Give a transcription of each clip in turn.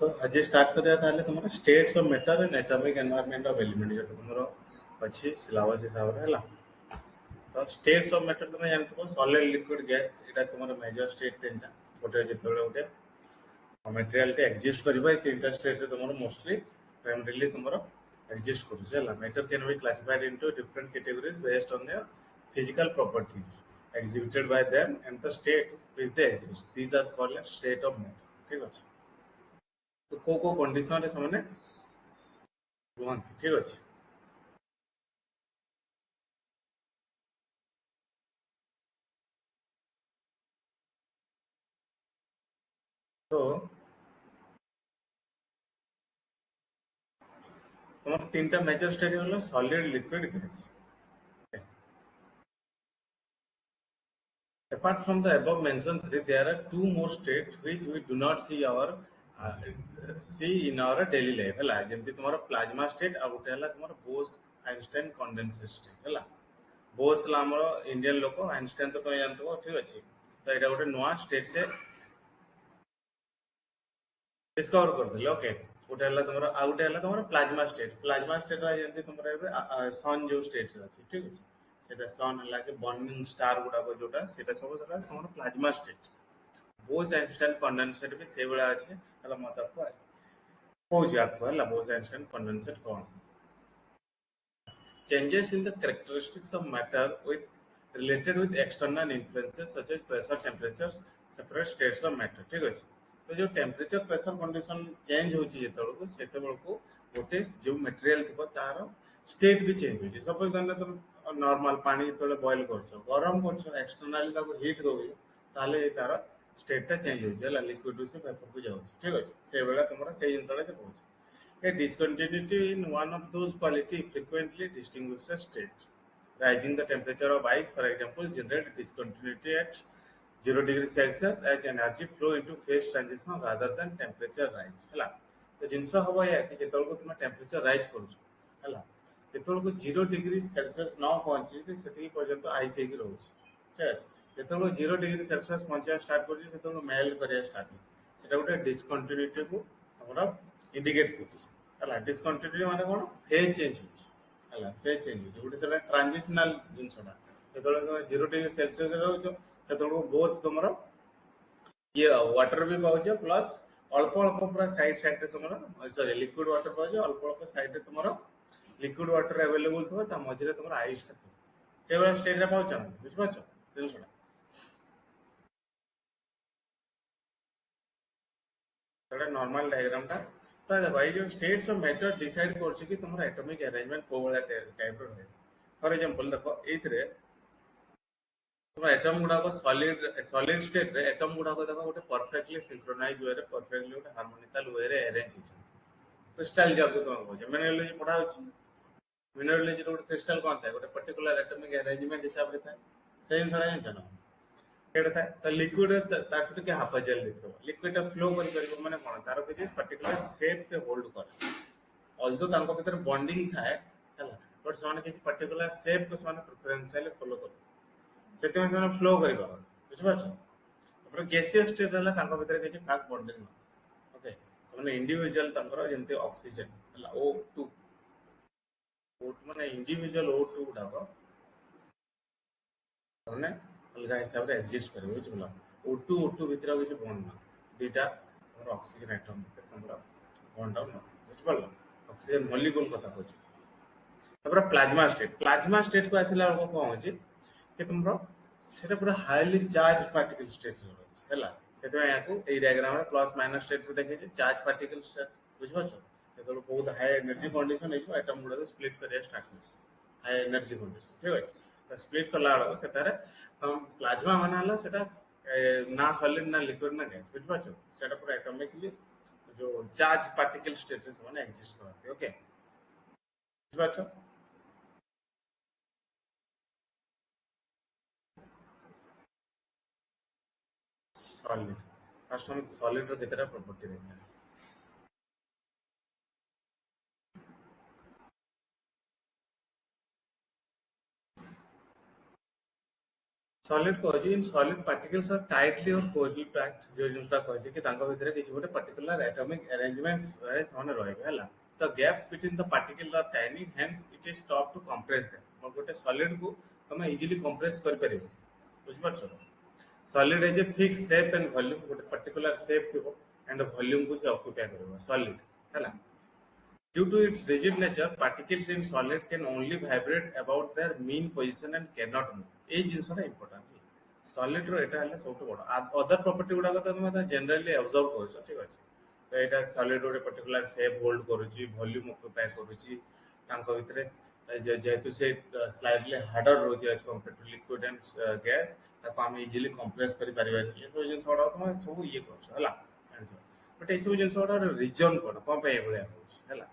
सो आज स्टार्ट करिया ताले तुमरा states of matter and atomic environment of element जो तुमरो अछि सिलेबस हिसाब रे हला तो स्टेट्स ऑफ मैटर तुम जानतो सॉलिड लिक्विड गैस एटा तुमरो मेजर स्टेट तीनटा गोटे जेतबेले गोटे मटेरियल टे एग्जिस्ट करबा ए तीनटा स्टेट रे तुमरो मोस्टली प्राइमरीली तुमरो एग्जिस्ट करू हला matter can be classified into different categories based on their physical properties exhibited by them and the states which they exist these are called as state of matter ठीक अछि तो को condition रे समने रुहंती ठीक अछि तो तुम तीनटा मेजर स्टेट होला solid liquid gas apart from the above mentioned three there are two more states which we do not see in our daily life हला जेमति तुम्हारा प्लाज्मा स्टेट आ गोटे हला तुम्हारा बोस आइंस्टाइन कंडेंसर स्टेट हला बोस ला हमरो इंडियन लोक Einstein तो जानतो ठीक अछि तो एटा गोटे नोआ स्टेट से डिस्कवर कर दिले ओके गोटे हला तुम्हारा आ गोटे हला तुम्हारा प्लाज्मा स्टेट रा जेमति तुम्हारा एबे सन जो स्टेट रे अछि ठीक अछि सेटा सन हला के बर्निंग स्टार गुडा को जोटा सेटा सब सला तुम्हारा plasma state Bose Einstein condenser भी से बड़ा अछि हला मत आपको हो जात हला Bose Einstein condenser cone changes in the characteristics of matter with related with external influences such as pressure temperatures separate states of matter ठीक अछि तो जो टेम्परेचर प्रेशर कंडीशन चेंज होची जेतबेलको सेतबेलको गोटे जो मटेरियल थिबो तार स्टेट भी चेंज होची सपोज धरना तुम नॉर्मल पानी जेतबेले बॉईल करछो गरम करछो एक्सटर्नली ताको हीट दोबे ताले तार स्टेट टा चेंज होची हला लिक्विड से वेपर को जाउची ठीक अछि से बेला तुमरा से जिंसडा से पहुंची A discontinuity in one of those quality frequently distinguishes states. Rising the temperature of ice, for example, generate discontinuity at 0 degrees Celsius as energy flow into phase transition rather than temperature rise. हला तो जिनस हबो या कि जेतल को तुम temperature rise करूछ हला जेतल को 0 degree Celsius न पहुंची ते सेति पर्यंत आइस हेकि रहउछ ठीक है जेतल को 0 डिग्री सेल्सियस पहुंचा स्टार्ट करूछ सेतल को मेल्ट करिया स्टार्ट हो सेटा गोटे डिस्कंटिन्यूटी को हमरा इंडिकेट करूछ हला डिस्कंटिन्यूटी माने कोन फेज चेंज होछ हला फेज चेंज होछ गोटे सेटा ट्रांजिशनल जिनसडा जेतल को 0 डिग्री सेल्सियस रहउछ सेतल को बोथ तुमरो ये वाटर भी पाउछ प्लस अल्प अल्प पूरा साइड साइड रे तुमरो सॉरी लिक्विड वाटर पाउछ अल्प अल्प साइड रे तुमरो लिक्विड वाटर अवेलेबल थो ता मझरे तुमरो आइस थो से वाला स्टेट रे पाउछ बुझ पाछ जिनसडा सेटा नॉर्मल डायग्राम ता तो देखो ये जो स्टेट्स ऑफ मैटर डिसाइड करछ कि तुमरो एटॉमिक अरेंजमेंट को वाला टाइप रो है फॉर एग्जांपल देखो एथरे तुम एटम गुडा को सॉलिड स्टेट रे एटम गुडा को देखो गोटे परफेक्टली सिंक्रोनाइज वे रे परफेक्टली गोटे हार्मोनिकल वे रे अरेंज हिछ क्रिस्टल जाको तुम कहछ मिनरलोजी पढ़ा होछ मिनरलोजी रो क्रिस्टल कोन था गोटे पर्टिकुलर एटॉमिक अरेंजमेंट हिसाब रे था सेम सडा जान केडा था तो लिक्विड ताटू के हाफाजल लिखो लिक्विड फ्लो करि करि माने कोन तार किछ पर्टिकुलर शेप से होल्ड कर ऑल्दो तांको भीतर बॉन्डिंग थाए हला बट समान किछ पर्टिकुलर शेप को समान प्रेफरेंशियल फॉलो कर सेते में समान फ्लो करि पाबो बुझ पाछ अपन गैसियस स्टेट हला तांको भीतर किछ खास बॉन्डिंग न ओके समान इंडिविजुअल तांकर जेंते ऑक्सीजन हला O2 O2 माने इंडिविजुअल O2 गुडाको माने अलगा हिसाब रे एग्जिस्ट करे बुझला O2 O2 भीतर किछ बॉन्ड न दुईटा हमर ऑक्सीजन एटम भीतर हमरा बॉन्ड डाउन न बुझ पालो ऑक्सीजन मॉलिक्यूल कथा कहछ तबरा प्लाज्मा स्टेट को आसिला को कोन होची कि तुमरो सेटा पूरा हाईली चार्ज पार्टिकल स्टेट रहछ हैला सेते में याकू ए डायग्राम रे प्लस माइनस स्टेट रे देखे छै चार्ज पार्टिकल स्टेट बुझ पाछो सेतो बहुत हाई एनर्जी कंडीशन है एटम गुडा स्प्लिट करिया स्टार्ट हो हाई एनर्जी कंडीशन ठीक अछि तो स्प्लिट करला वाला सेतारे हम प्लाज्मा मानला सेटा ना सॉलिड ना लिक्विड ना गैस बुझ पाछो सेटा पूरा एटॉमिकली जो चार्ज पार्टिकल स्टेट से माने एग्जिस्ट करते ओके बुझ पाछो सॉलिड फर्स्ट हम सॉलिड रो केतरा प्रॉपर्टी देखा सॉलिड कहछि in solid particles are tightly और क्लोजली पैक्ड जो जिनटा कहछि कि तांको भितरे किछि गोटे पर्टिकुलर एटॉमिक अरेंजमेंट्स रे समान रहबे हला the gaps between the particle are tiny hence it is tough to compress them और गोटे सॉलिड को तमे इजीली कंप्रेस कर परिबो बुझ पाछो solid is a fix shape and volume गोटे पर्टिकुलर शेप थिबो एंड वॉल्यूम को से ऑक्युपाई करबो सॉलिड हला due to its rigid nature particles in solid can only vibrate about their mean position and cannot move ए जिंसटा important solid रो एटा हले सबटु बड़ अदर प्रॉपर्टी गुडा को तमे जनरली ऑब्जर्व करछो ठीक अछि तो एटा सॉलिड रो पर्टिकुलर शेप होल्ड करूची वॉल्यूम ऑक्युपाई करूची तांको भितरे जेहेतु से स्लाइटली हार्डर रोची as compared to liquid and gas ताको हम इजीली कंप्रेस करि परिबा ये सब जिंस गुडा तमे सब ये करछो हला बट ए सब जिंस गुडा रीजन कोन पे एभले होछ हला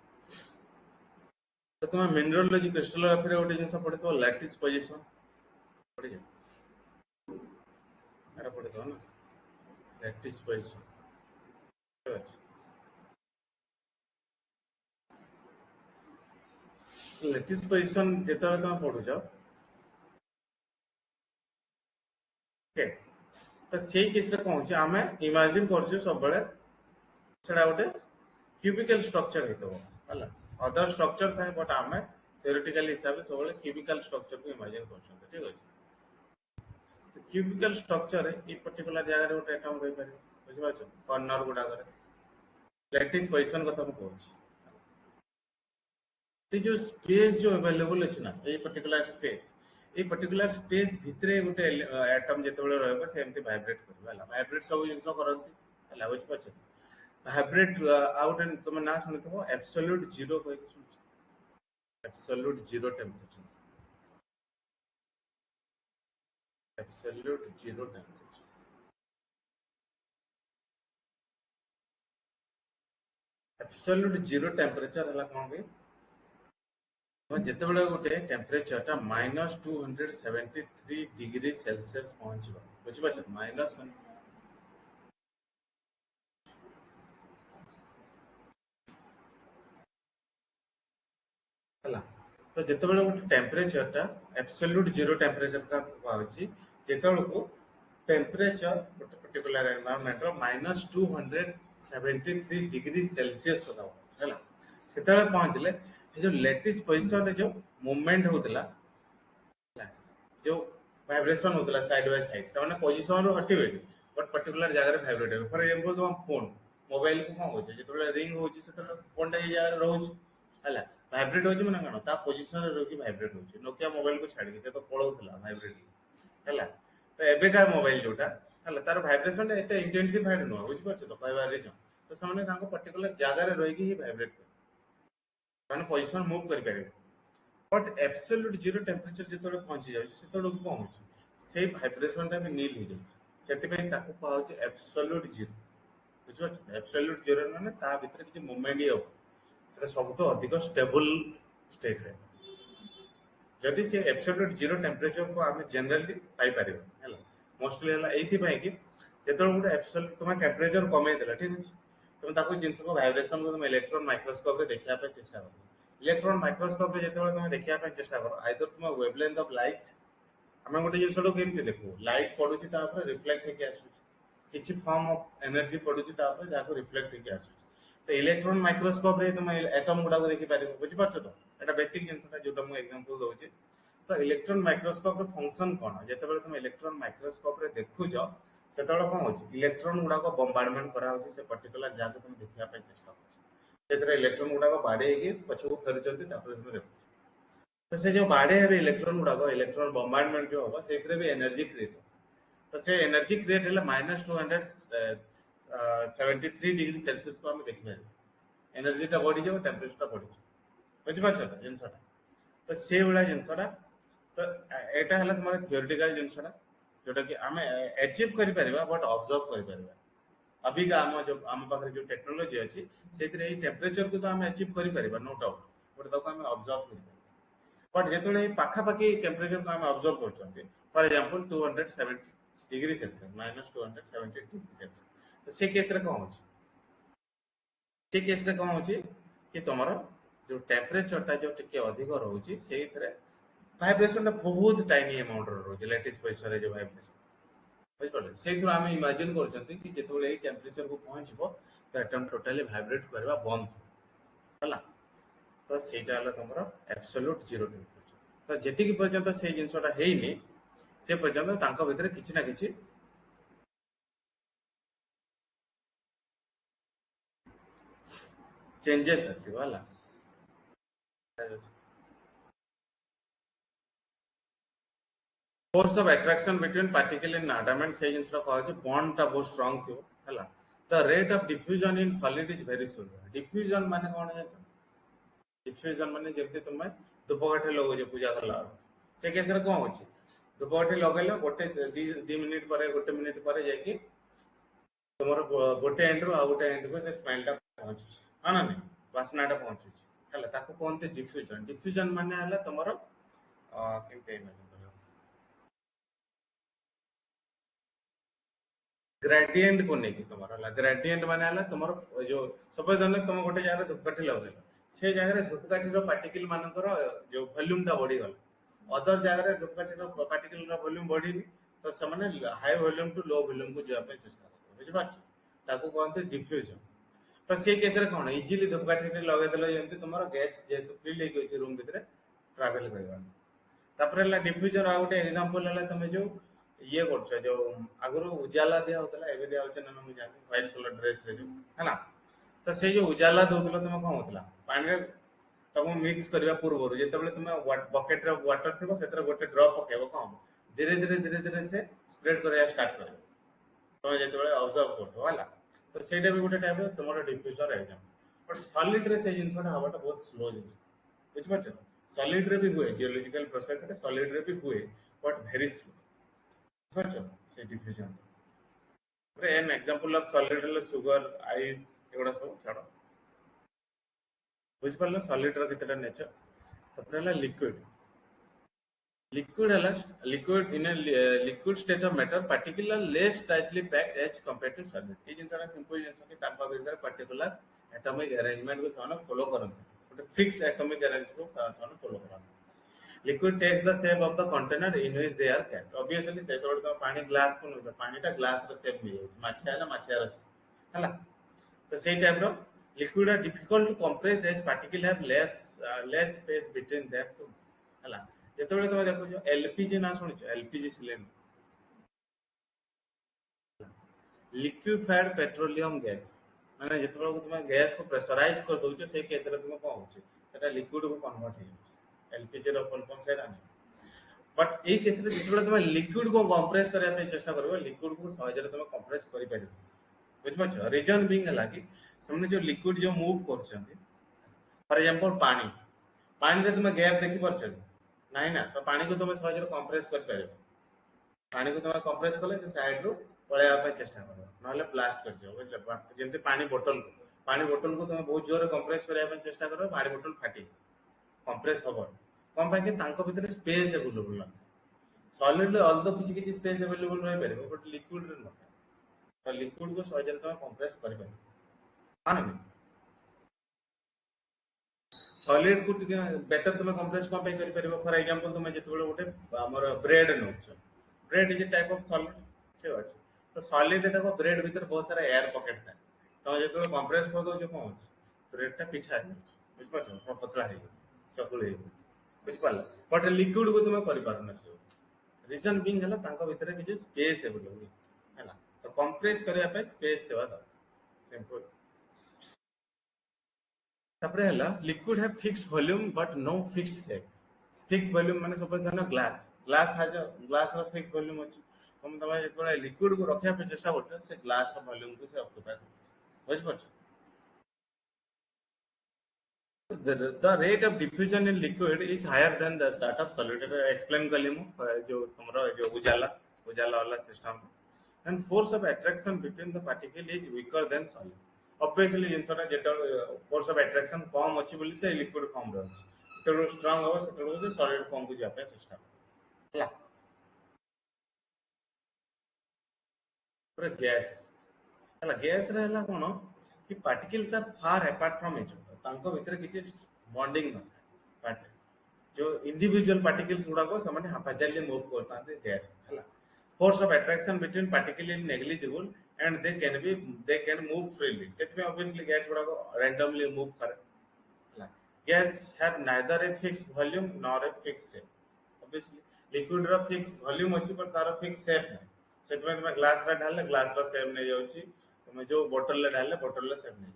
तो तुम्हें मिनरोलॉजी क्रिस्टलोग्राफी गोटे जिन पढ़े तो लैटिस पोजिशन पढ़ी पढ़े तो ना लैटिस पोजिशन लैटिस पोजिशन जिते तुम पढ़ुच तो से केस कौन हो आम इमेजिन कर सब गोटे क्यूबिकल स्ट्रक्चर है अदर स्ट्रक्चर था बट आम थ्योरेटिकल हिसाब से सब क्यूबिकल स्ट्रक्चर को इमेजिन कर ठीक अच्छे क्यूबिकल स्ट्रक्चर ये पर्टिकुलर जगह गोटे एटम रही पारे बुझिपार कर्नर गुड़ाक लैटिस पोजिशन कथा मुझे कहूँ जो स्पेस जो अवेलेबल अच्छे ना ये पर्टिकुलर स्पेस भितरे गोटे एटम जिते रही भाइब्रेट कर भाइब्रेट सब जिन करती बुझिपार भाइब्रेट आउट तुम ना शुणी absolute zero absolute zero temperature absolute zero temperature absolute zero temperature है कौन कि जिते बड़े गोटे टेम्परेचर टा -273 डिग्री सेल्सियस पहुंच बुझिपार माइनस तो जिते बड़े गोटे टेम्परेचर टा एब्सोल्यूट जीरो टेम्परेचर का कहछि जेते को टेम्परेचर गोटे पर्टिकुलर एनवायरनमेंट -273 डिग्री सेल्सियस को है से पहुंचले जो लेटिस पोजिशन रे जो मूवमेंट होतला जो वाइब्रेशन होतला साइड बाय साइड से माने पोजीशन रो हटिबे बट पर्टिकुलर जगह रे वाइब्रेट हो फॉर एग्जांपल तुम फोन मोबाइल को कोन होचे जेतले रिंग होची से फोन टा ये जगह रे रहउची हला वाइब्रेट होची माने कानो ता पोजीशन रे रोकी वाइब्रेट होची नोकिया मोबाइल को छाडी से तो पळौतला वाइब्रेट हला तो एबे का मोबाइल जोटा हला तार वाइब्रेशन एते इंटेंसिफाइड नो बुझ परछ तो कहबा रीजन तो सामने ताको पर्टिकुलर जगह रे रही ही वाइब्रेट कर माने पोजीशन मूव कर पारे बट एब्सोल्यूट जीरो टेम्परेचर जिते पहुंची जाए से कौन हो से भाइब्रेशन टा भी नील हो जाए से एब्सोल्यूट जीरो बुझे एब्सोल्यूट जीरो माने ता भीतर किसी मूवमेंट ही हो सब अधिक स्टेबल स्टेट रे जदि से एब्सोल्यूट जीरो टेम्परेचर को आम जनरली पाइपर मोस्टली है कि जो गोटे एब्सोल्यूट तुम टेम्परेचर कमे ठीक अच्छे तुम ताको जिनस को वाइब्रेशन को तुम इलेक्ट्रॉन माइक्रोस्कोप रे देखा चेष्टा कर इलेक्ट्रॉन माइक्रोस्कोप रे जेते तुम देखा चेष्टा कर आइदर तुम वेवलेंथ ऑफ लाइट आम गोटे जिन केमती देखू लाइट पड़ुची रिफ्लेक्ट होके आसुची किछि फॉर्म ऑफ एनर्जी पड़ुची जहाँ रिफ्लेक्ट होके आसुची तो इलेक्ट्रॉन माइक्रोस्कोप रे तुम एटम गुडा को देखि पारिबो बुझि पारछ तो एटा बेसिक जिनसटा जोटा मु एग्जांपल दोछि तो इलेक्ट्रॉन माइक्रोस्कोप रे फंक्शन कोन जेते तुम इलेक्ट्रॉन माइक्रोस्कोप रे देखुछ सेतबेले कौन हो इलेक्ट्रॉन गुडा को बम्बार्डमेंट करा होछि से पर्टिकुलर जगह तुम देखिया पे चेष्टा कर से इलेक्ट्रॉन गुडा को बाडे के पछको फेरुचंती तापर तुम देखो तो से जो बाडे है इलेक्ट्रॉन गुडा को इलेक्ट्रॉन बम्बार्डमेंट जो होगा सेथरे भी एनर्जी क्रिएट हो तो से एनर्जी क्रिएट है -273 डिग्री सेल्सियस को हम देखि पारे एनर्जी टा बढ़ी जाओ टेम्परेचर टा बढ़ी बुझि पारछ त जिनसटा तो से बडा जिनसटा तो एटा हला तुम्हारे थियोरेटिकल जिनसटा जोटा कि आम अचीव करि परबा बट ऑब्जर्व करि परबा अभी का आम पाखे जो टेक्नोलॉजी अच्छी से टेम्परेचर को तो आम अचीव कर नो डाउट बट ताको आम ऑब्जर्व कर बट जो पाखापाखि टेम्परेचर को आम ऑब्जर्व कर for example 270 degree Celsius -270 degree Celsius तो से केस रे कौन होची से केस रे कौन होची कि तुमरो जो टेम्परेचर टा जो टिके अधिक रहउची सेइथरे भाइब्रेशन बहुत टाइनी अमाउंट रोचे लैटिस प्रेशर जो भाइब्रेशन बुझिपारे से आम इमाजिन कर जिते टेम्परेचर को पहुंचब तो एटम टोटाली भाइब्रेट करवा बंद है तो ସେଇଟା ହେଲା ତମର absolute zero temperature ତ ଯେତିକି ପର୍ଯ୍ୟନ୍ତ ସେଇ ଜିନିଷଟା ହେଇନି ସେ ପର୍ଯ୍ୟନ୍ତ ତାଙ୍କ ଭିତରେ କିଛି ନା କିଛି ଚେଞ୍ଜେସ୍ ଆସିବ ହେଲା force of attraction between particle in अडैमेंट से जिनटा कहै बॉन्ड टा बहुत स्ट्रांग थियो हैला the rate of diffusion in solid is very slow diffusion माने कोन है डिफ्यूजन माने जेते तुम धूपकाठी लगो पूजा करला से केस रे कोन होची धूपकाठी लगैलो गोटे 2 मिनिट पर गोटे मिनिट पर जाकी तुमर गोटे एंड रो आ गोटे एंड को से स्मेल टा पहुंच हां ना नहीं वासना टा पहुंच हैला ताको कोनते डिफ्यूजन डिफ्यूजन माने हला तुमर केते ग्रेडिएंट को नहीं तुम ग्रेडिएंट माने तुम जो सपोज धरने तुम गोटे जगह धूपकाठी लगे से जगह धूपकाठी पार्टिकल मानकर जो वॉल्यूम टा बढ़ी गला अदर जगह धूपकाठी पार्टिकल वॉल्यूम बढ़ीनी तो से high volume to low volume को जावाई चेष्टा कर बुझिपार कहते डिफ्यूजन तो से केस कौन इजिली धूपकाठी लगेदेल जमी तुम गैस जेहतु फिल हो रूम भितर ट्रावेल कर डिफ्यूजन आ गोटे एग्जांपल है तुम जो ये कर जो आगु उजाला दिया होता है दिया ना मुझे व्हाइट कलर ड्रेस रे जो है तो से जो उजाला दौला तुम कौन होता पानी तुम मिक्स करने पूर्व जो तुम बकेट वाटर थी से गोटे ड्रप पकेब कौन धीरे धीरे धीरे धीरे से स्प्रेड करवा स्टार्ट कर तुम जो ऑब्जर्व कर तो ସେଇଟା भी गोटे टाइप तुम डिफ्यूजन एग्जाम बट सॉलिड रे से जिनसटा हवाटा बहुत स्लो जिन बुझिपार सॉलिड रे भी हुए जियोलॉजिकल प्रोसेस रे सॉलिड रे भी हुए बट वेरी स्लो से diffusion an example of solid sugar ice एगुड़ा सब छाड़ बुझिपार सॉलिड केतेटा नेचर तापर liquid liquid liquid in a liquid state of matter particular less tightly packed as compared to solid ये जिनसा सिंपल जिनसा कि तापा भीतर पर्टिकुलर एटॉमिक अरेंजमेंट को साने फॉलो करते गोटे फिक्स एटॉमिक अरेंजमेंट को साने फॉलो करते liquid takes the shape of the container in which they are kept obviously तेतोड़ तो पानी ग्लास को न पानी टा ग्लास रो शेप ले जाय माठिया ना माठिया रो हला तो सेही टाइप रो liquid are difficult to compress as particle have less space between them to हला যেতবে তুমি দেখো एलपीजी ना শুনিছো LPG cylinder liquefied petroleum gas माने যেতবে तुम गैस को प्रेशराइज कर दोछ से केस रे तुम कोन होछ सेटा लिक्विड को कन्वर्ट हो जाय एलपीजी रो फुल फॉर्म सेरा नहीं बट ए केस रे যেতবে तुम लिक्विड को कंप्रेस करया पे चेष्टा करबो लिक्विड को सहज रे तुम कंप्रेस करि परिबो बुझ पाछो रीजन बीइंग हला कि हमने जो लिक्विड जो मूव करछंती फॉर एग्जांपल पानी पानी रे तुम गैप देखि परछ नहीं ना तो पानी को तुम सहज कंप्रेस कर पारे पानी को तुम कंप्रेस कले से साइड रो पळेया पे चेष्टा करो नहले ब्लास्ट कर जाओ जेंति पानी बोतल को तुम बहुत जोर कंप्रेस करया पे चेष्टा करो पानी बोतल फाटी कंप्रेस हबो कम पाके तांको भीतर स्पेस अवेलेबल न सॉलिड रे ऑल्दो किछि किछि स्पेस अवेलेबल रहि पारे बट लिक्विड रे न तो लिक्विड को सहज तुम कंप्रेस कर पारे हां ना सॉलिड को बेटर तुम कंप्रेस कौन पे करि परबो फॉर एग्जांपल तुम जेतबेले गोटे हमर ब्रेड नोच bread is a type of solid ठीक अछि तो सॉलिड देखो ब्रेड भीतर बहुत सारा एयर पॉकेट था तो जेतबेले कंप्रेस कर दो जो कोन ब्रेड टा पिछा है बुझ पाछो पतला है चकुल है बुझ पाल बट लिक्विड को तुम करि पारना से रीजन बीइंग हला तांको भीतर किछि स्पेस अवेलेबल हला तो कंप्रेस करिया पे स्पेस देवा द सिंपल तापर हला liquid have fixed volume but no fixed shape fixed volume माने सपोज धरना ग्लास हैज ग्लास रो फिक्स्ड वॉल्यूम अछि तुम जेतबे लिक्विड को रखिया पे चेष्टा करते से ग्लास रो वॉल्यूम को से ऑक्युपाई कर बुझ पाछ the rate of diffusion in liquid is higher than that of solid explain कली मु जो तुमरो जो उजाला वाला system and force of attraction between the particle is weaker than solid obviously जिनसटा जेतो force of attraction कम अछि बोली से लिक्विड फॉर्म रे अछि तो स्ट्रांग हो से सॉलिड फॉर्म को जापे चेष्टा हला पूरा गैस हला गैस रे हला कोन कि particles are far apart from each other तांको भीतर किछि बॉन्डिंग न पार्ट जो इंडिविजुअल पार्टिकल्स गुड़ाक से हाफाजाली मूव करते गैस है force of attraction between particle in negligible and they can move freely से ऑब्वियसली गैस गुड़ाक रैंडमली मूव करे gas have neither a fixed volume nor a fixed shape obviously liquid रो fixed volume अछि पर तार fix shape नै से तुम ग्लास रे ढाले ग्लास रो शेप नै जाउची तुम जो बोतल ले ढाले बोतल रो शेप नै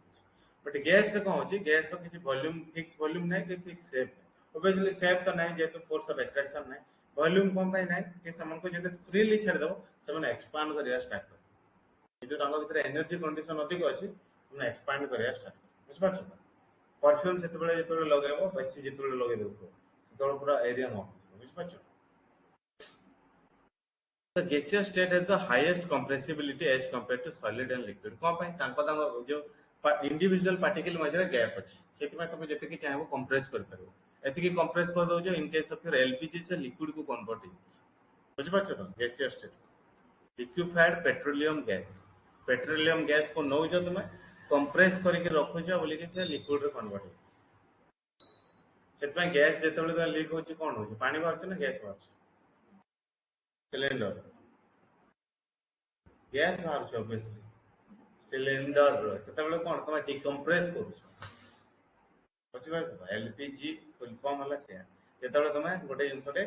बट गैस रे कोन होची गैस रो किछि वॉल्यूम फिक्स वॉल्यूम नै कि फिक्स शेप ऑब्वियसली शेप तो नै जेतु फोर्स ऑफ अट्रैक्शन नै वॉल्यूम कोन पय नै कि समन को जदि फ्रीली छाड़ दो समन एक्सपांड करिया स्टार्ट कर जे तांगा भीतर एनर्जी कंडीशन अधिक अछि तुम एक्सपांड करिया स्टार्ट कर बुझ पाछो परफ्यूम जेतबेले लगाइबो बेसी जेतबेले लगे देबो सेतबेले पूरा एरिया न बुझ पाछो the gaseous state has the highest compressibility as compared to solid and liquid कोन पय तांको तांको जो इंडिविजुअल पार्टिकल मजरे गैप अछि सेति में तुम जते कि चाहबो कंप्रेस कर परबो एति कि कंप्रेस कर दो जो in case of your LPG से लिक्विड को कन्वर्ट हो बुझ पाछो तो gaseous state liquefied petroleum gas को नौ जो तुम कंप्रेस करके रखो जो बोली कि से लिक्विड रे कन्वर्ट हो सेति में गैस जेतेबेले तो लीक होची कोन होची पानी बाहर ना गैस बाहर सिलेंडर गैस बाहर ऑब्वियसली सिलेंडर सेतेबेले कोन तुम डिकम्प्रेस करू बुझिपार एलपीजी फुल फॉर्म हला से जेतेबेले तुम गोटे जिंसटे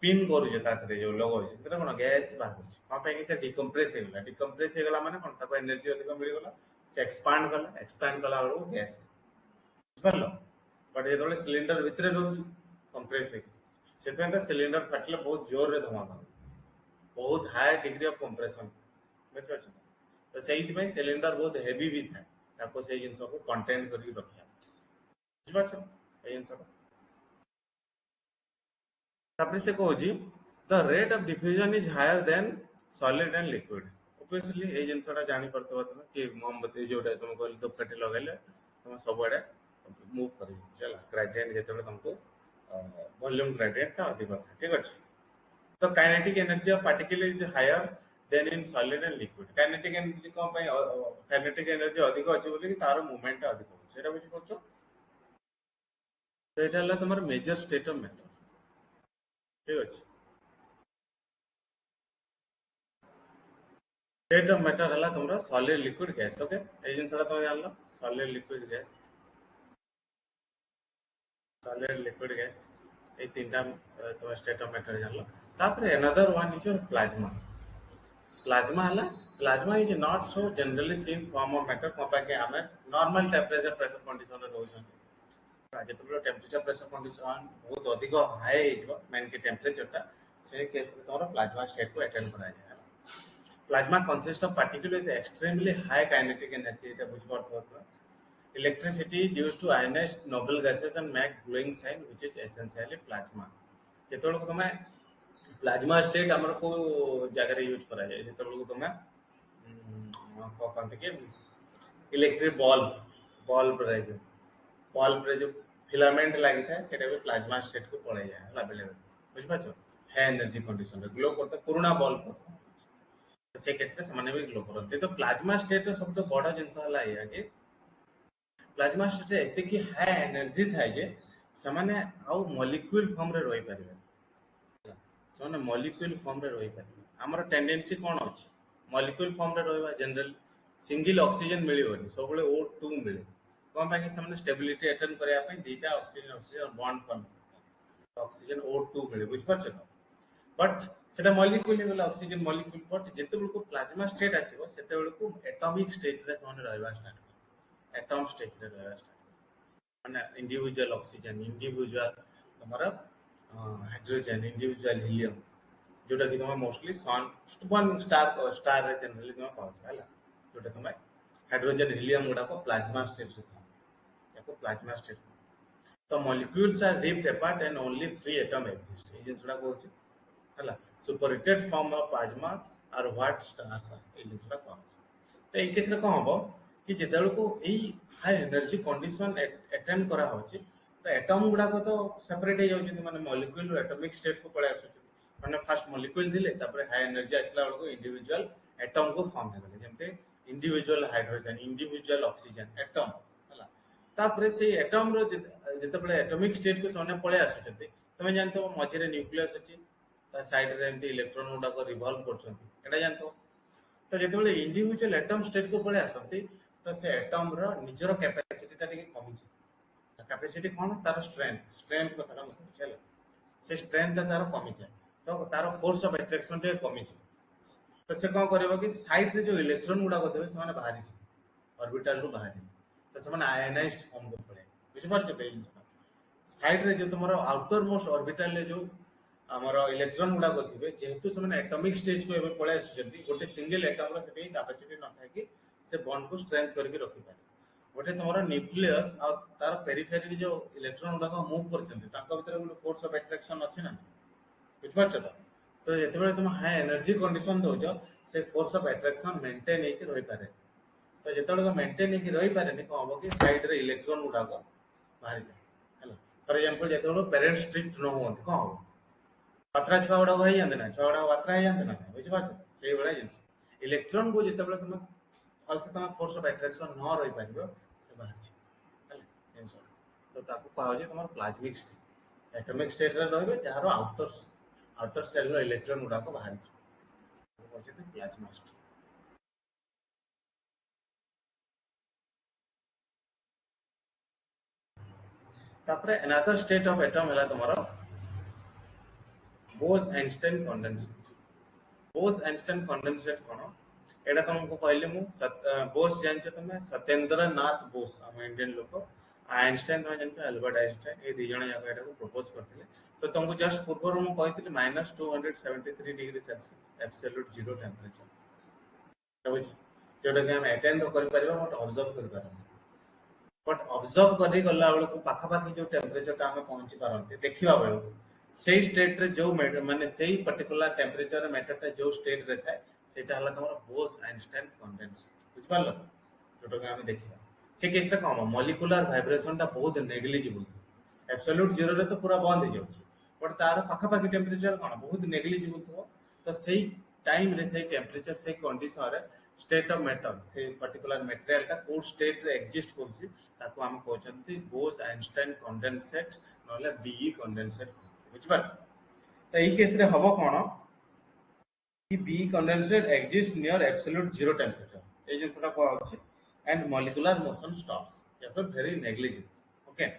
पिन करू जे ताते जो लगो जे सेते कोन गैस बाहर कोन पे कि से डिकम्प्रेस हे गला माने कोन ताको एनर्जी अधिक मिल गला से एक्सपांड कला वाला गैस बुझिपारलो बट जेतेबेले सिलेंडर भितरे रहउची कंप्रेस हे सेते तो सिलेंडर फाटले बहुत जोर रे धमाका बहुत हाई डिग्री ऑफ कंप्रेशन बुझ तो से सिलेंडर बहुत हेवी भी था ताको से जिंस को कंटेन करके रखिया बुझ पाछो ए जिंस को तापर से कहू जी the rate of diffusion is higher than solid and liquid obviously ए जिंसटा जानि परतो तुम कि मोमबत्ती जोटा तुम कहल तो पेटे लगाइले तुम सब आड़े मूव करी चला ग्रेडियंट जेतेबे तुमको वॉल्यूम ग्रेडियंट का अधिक था ठीक अछि तो kinetic energy of particle is higher than in solid and liquid kinetic energy कोन पय काइनेटिक एनर्जी अधिक अछि बोली कि तार मूवमेंट अधिक हो सेटा बुझ पछो तो एटा हला तमर मेजर स्टेट ऑफ मैटर ठीक अछि स्टेट ऑफ मैटर हला तमरा सॉलिड लिक्विड गैस ओके ए जिंसटा तुम जानलो सॉलिड लिक्विड गैस ए तीनटा तुम स्टेट ऑफ मैटर जानलो तापर another one is your plasma is not so generally seen form of matter compare के हमें नॉर्मल टेंपरेचर प्रेशर कंडीशन रे रहउछन जेतबेले टेंपरेचर प्रेशर कंडीशन बहुत अधिक हाई हो मेन के टेंपरेचर ता से केस रे तोरा प्लाज्मा स्टेट को अटेंड करा जाय plasma consist of particle with extremely high kinetic energy एटा बुझ पड़तो electricity is used to ionize noble gases and make glowing sign which is essentially plasma जेतबेले को तमे प्लाज्मा स्टेट हमर को जगह रे यूज करा जाय जेतबेले को तमे को कहते कि इलेक्ट्रिक बल्ब रे जो फिलामेंट लागि था सेटा भी प्लाज्मा स्टेट को पड़े जाय हला बेले बुझ पाछो है एनर्जी कंडीशन रे ग्लो करते पुराना बल्ब को से केस रे समान भी ग्लो करते तो प्लाज्मा स्टेट रो सबसे बड़ा जिंस हला या कि प्लाज्मा स्टेट एते कि हाई एनर्जी थाय जे समाने आउ मॉलिक्यूल फॉर्म रे रहि परिबे समाने मॉलिक्यूल फॉर्म रे रहि परिबे हमर टेंडेंसी कोन अछि मॉलिक्यूल फॉर्म रे रहबा जनरल सिंगल ऑक्सीजन मिलिबोनी सबले O2 मिले कोन पय कि समान स्टेबिलिटी अटेन करया पे दीटा oxygen bond form oxygen O2 मिले बुझ परछ तो बट सेटा मॉलिक्यूल वाला ऑक्सीजन मॉलिक्यूल बट जेते बेल को प्लाज्मा स्टेट आसीबो सेते बेल को एटॉमिक स्टेट रे समान रहबा स्टार्ट एटॉम स्टेज रे रहबा स्टार्ट माने इंडिविजुअल ऑक्सीजन इंडिविजुअल तमरा हाइड्रोजन इंडिविजुअल हीलियम जोटा कि तुम मोस्टली सन वन स्टार रे जनरली तुम पाउछ हला जोटा तुम हाइड्रोजन हीलियम गुडा को प्लाज्मा स्टेट रे याको प्लाज्मा स्टेट तो molecules are ripped apart and only free atom exist ए जिंसडा कहूची हला superheated form of plasma are what stars are ए जिंसडा कहूची तो ए केस रे कोन हबो कि जेतेबेल को एई हाई एनर्जी कंडीशन अटेंड करा होची तो एटम गुडा को तो सेपरेट हो जाउची माने मॉलिक्यूल एटॉमिक स्टेट को पळे आसुची माने फर्स्ट मॉलिक्यूल दिले तापर हाई एनर्जी आसला बेल को इंडिविजुअल एटम को फॉर्म हे गले जेमते individual hydrogen individual oxygen atom हला तापर से एटम रो जिते एटॉमिक स्टेट को से पळे आसुचंती तमे जानतो मझिरे न्यूक्लियस अछि ता साइड रे एंती इलेक्ट्रॉन गुडा को रिवॉल्व करछंती एटा जानतो तो जिते इंडिविजुअल एटम स्टेट को पळे आसंती तो से एटम रो निजरो कैपेसिटी टा टिके कमी छै कैपेसिटी कोन तार स्ट्रेंथ स्ट्रेंथ कथा हम बुझले से स्ट्रेंथ तार कमी जाए तो तार फोर्स ऑफ अट्रैक्शन टे कमी जाए तो से कौन करबो कि साइड रे जो इलेक्ट्रॉन गुडा को से माने बाहरी ऑर्बिटल रू बाहरी तो से माने आयनाइज्ड फॉर्म को पड़े बुझ पारछ तो साइड रे जो तुमरो आउटर मोस्ट ऑर्बिटल रे जो हमर इलेक्ट्रॉन गुडा को थिबे जेहेतु से माने एटॉमिक स्टेज को एबे पळे आछिजंती गोटे सिंगल एटम रो सेते कैपेसिटी न थाए कि से बॉन्ड को स्ट्रेंथ करके रखि पारे गोटे तुमरो न्यूक्लियस आ तार पेरिफेरी जो इलेक्ट्रॉन गुडा को मूव करछंती ताको भीतर गोटे फोर्स ऑफ अट्रैक्शन अछि ना बुझ पारछ तो सो जेतेबेले तुम हाई एनर्जी कंडीशन दोछ से फोर्स ऑफ अट्रैक्शन मेंटेन हेकि रहि पारे तो जेतेबेले मेंटेन हेकि रहि पारे नि को हबो कि साइड रे इलेक्ट्रॉन गुडा को बाहर जाए हैला फॉर एग्जांपल जेतेबेले पेरेंट स्ट्रिक्ट न होंती को हबो पात्रा छुआ गुडा हो जानते ना छुआ गुडा पात्रा हो जानते ना बुझ पारछ से बडा जिंस इलेक्ट्रॉन को जेतेबेले तुम फल से तुम फोर्स ऑफ अट्रैक्शन न रहि पारिबो से बाहर जाए हैला जिंस तो ताको कहा जे तुम प्लाज्मिक स्टेट एटॉमिक स्टेट रे रहबे जहारो आउटर सेल रो इलेक्ट्रॉन गुडा को बाहर जाए प्लाज्मा स्टेट तापरे अनदर स्टेट ऑफ एटम हला तुमरो Bose Einstein condensate Bose Einstein condensate कोन एटा तुमको कहले मु बोस जानछ तुमे सत्येंद्र नाथ बोस हम इंडियन लोक आइंस्टाइन तुम जानछ अल्बर्ट आइंस्टाइन ए दी जण याक एटा को प्रपोज करथिले तो तुमको जस्ट पूर्व मु कहथिले -273 degree Celsius absolute zero temperature जोटा कि हम अटेंड तो कर परिबा बट ऑब्जर्व कर पारन बट ऑब्जर्व करी गला बेलू पाखापाखि जो टेम्परेचर टा हमें पहुंची पारती देखा बेलू से स्टेट रे जो माने से पर्टिकुलर टेम्परेचर मैटर टा जो स्टेट रे थाए सेटा हला तमरो बोस आइंस्टाइन कंडेंसेट बुझ पारलो जोटा कि हमें देखिबा से केस रे कम मॉलिक्यूलर वाइब्रेशन टा बहुत नेग्लिजिबल एब्सोल्यूट जीरो रे तो पूरा बंद हो जाउची बट तार पाखापाखि टेम्परेचर कोन बहुत नेग्लिजिबल थो तो सेही टाइम रे से टेम्परेचर से कंडीशन रे स्टेट ऑफ मैटर से पर्टिकुलर मटेरियल का कोड स्टेट रे एग्जिस्ट करछि ताको हम कहचंती बोस आइंस्टाइन कंडेंसेट नले बीई कंडेंसेट बुझ पार तो एई केस रे हबो कोन कि BE condensate exist near absolute zero temperature ए जिंसटा को अछि एंड मॉलिक्यूलर मोशन स्टॉप्स या फिर very negligible okay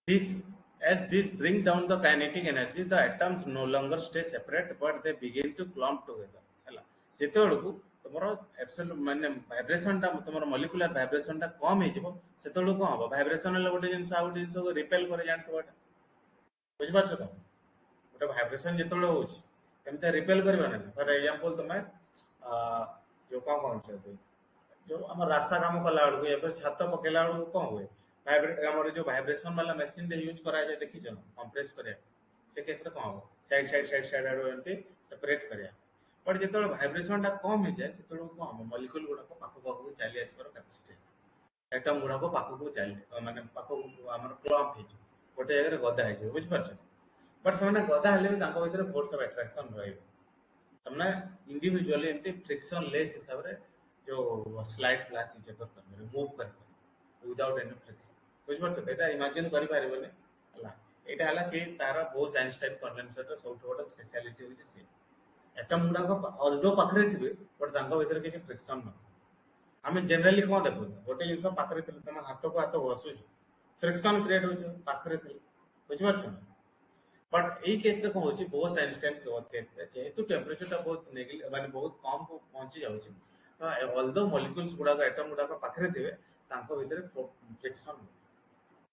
This, as this bring down the kinetic energy, the atoms no longer stay separate, but they begin to clump together. ହେଲା ଯେତେବେଳକୁ ତମର ଏବ୍ସୋଲ୍ୟୁଟ ମାନେ vibration ଟା ତମର ମଲିକ୍ୟୁଲାର ଭାଇବ୍ରେସନ ଟା କମ ହେଇଯିବ ସେତେବେଳକୁ କଣ ହବ ଭାଇବ୍ରେସନ ହେଲେ ଗୋଟେ ଜିନିଷ ଆଉ ଗୋଟେ ଜିନିଷକୁ ରିପେଲ করে ଜାଣିଥିବ ଏଟା ବୁଝିପାରୁଛ ତ ଗୋଟେ ଭାଇବ୍ରେସନ ଯେତେବେଳେ ହଉଛି କେମିତି ରିପେଲ କରିବା ନା ଫର ଏକ୍ସାମ୍ପଲ ତମେ ଯୋଉ କଣ କହୁଛ जो आम रास्ता काम कला बेलू या छात पकेला बेलू कौन हुए भाइब्रेट आम जो भाइब्रेशन वाला मशीन यूज कराए देखी कंप्रेस कर से केस कौन हम साइड साइड साइड साइड आड़ एमती सेपरेट कर बट जो भाइब्रेशन टा कम हो जाए से कौन हम मलिक्यूल गुड़ाक पाख पाखक चली आसवर कैपेसिटी एटम गुड़ाक पाखक चल माने पाखक आम क्लम्प हो गोटे जगह गदा हो बुझिपार बट से गदा हेल्ले भी फोर्स ऑफ अट्रैक्शन रहा इंडिविजुअली एमती फ्रिक्शन लेस हिसाब से जो स्लाइड ग्लास इच कर मूव कर विदाउट एनी फ्रिक्शन बुझिपार एटा इमेजिन करि पारिबने हला एटा हला से तार बोस आइंस्टाइन कंडेंसर सब बड़ स्पेशलिटी होची से एटम गुडा को अल्दो पाखरे थिबे बट तांको भीतर किसी फ्रिक्शन न हमें जनरली कोन देखो गोटे जिंस पाखरे थिले तम हाथ को हाथ घसु फ्रिक्शन क्रिएट होछ पाखरे थिले बुझिपार छ बट यही केस रे कोन होची बोस आइंस्टाइन केस रे जेहेतु टेम्परेचर टा बहुत माने बहुत कम को पहुंची जाउची तो ऑल्दो मॉलिक्यूल्स गुडा एटम गुडा पाखरे थिबे तांको भीतर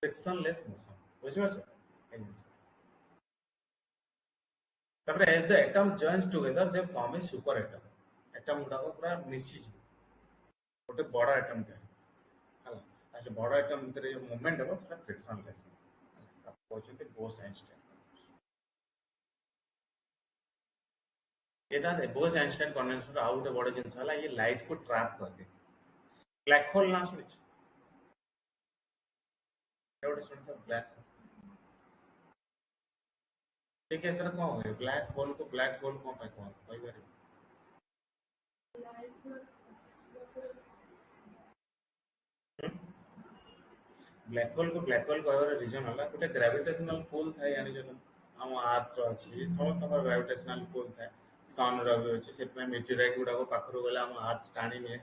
फ्रिक्शनलेस मोशन बुझिपार छ तापर as the atom joins together they form a super atom गुडा पूरा मिसी गोटे बड़ एटम थे हला अच्छा बड़ एटम भीतर जो मूवमेंट हो सेटा फ्रिक्शनलेस कहते बोस आइंस्टाइन एटा बोस आइंस्टाइन कंडेंसर आउ गोटे बड़ जिनस हला ये लाइट को ट्रैप करते ब्लैक होल ना सुनिछ गोटे सुनिछ ब्लैक होल से केस रे कोन होय ब्लैक होल को ब्लैक होल कोन पे कोन कहि बारे ବ୍ଲାକ୍ ହୋଲ୍ କହିବାର ରିଜନ୍ ହେଲା ଗୋଟେ ଗ୍ରାଭିଟେସନାଲ ପୁଲ୍ ଥାଏ ଜାଣିଛ ଆମ ଆର୍ଥର ଅଛି ସମସ୍ତଙ୍କର ଗ୍ରାଭିଟେସନାଲ ପୁଲ୍ ଥାଏ ସନ୍ର ବି ଅଛି ସେଥିପାଇଁ ମିଟିରାଇଟ୍ ଗୁଡ଼ାକ ପାଖରୁ ଗଲେ ଆମ ଆର୍ଥ ଟାଣି ନିଏ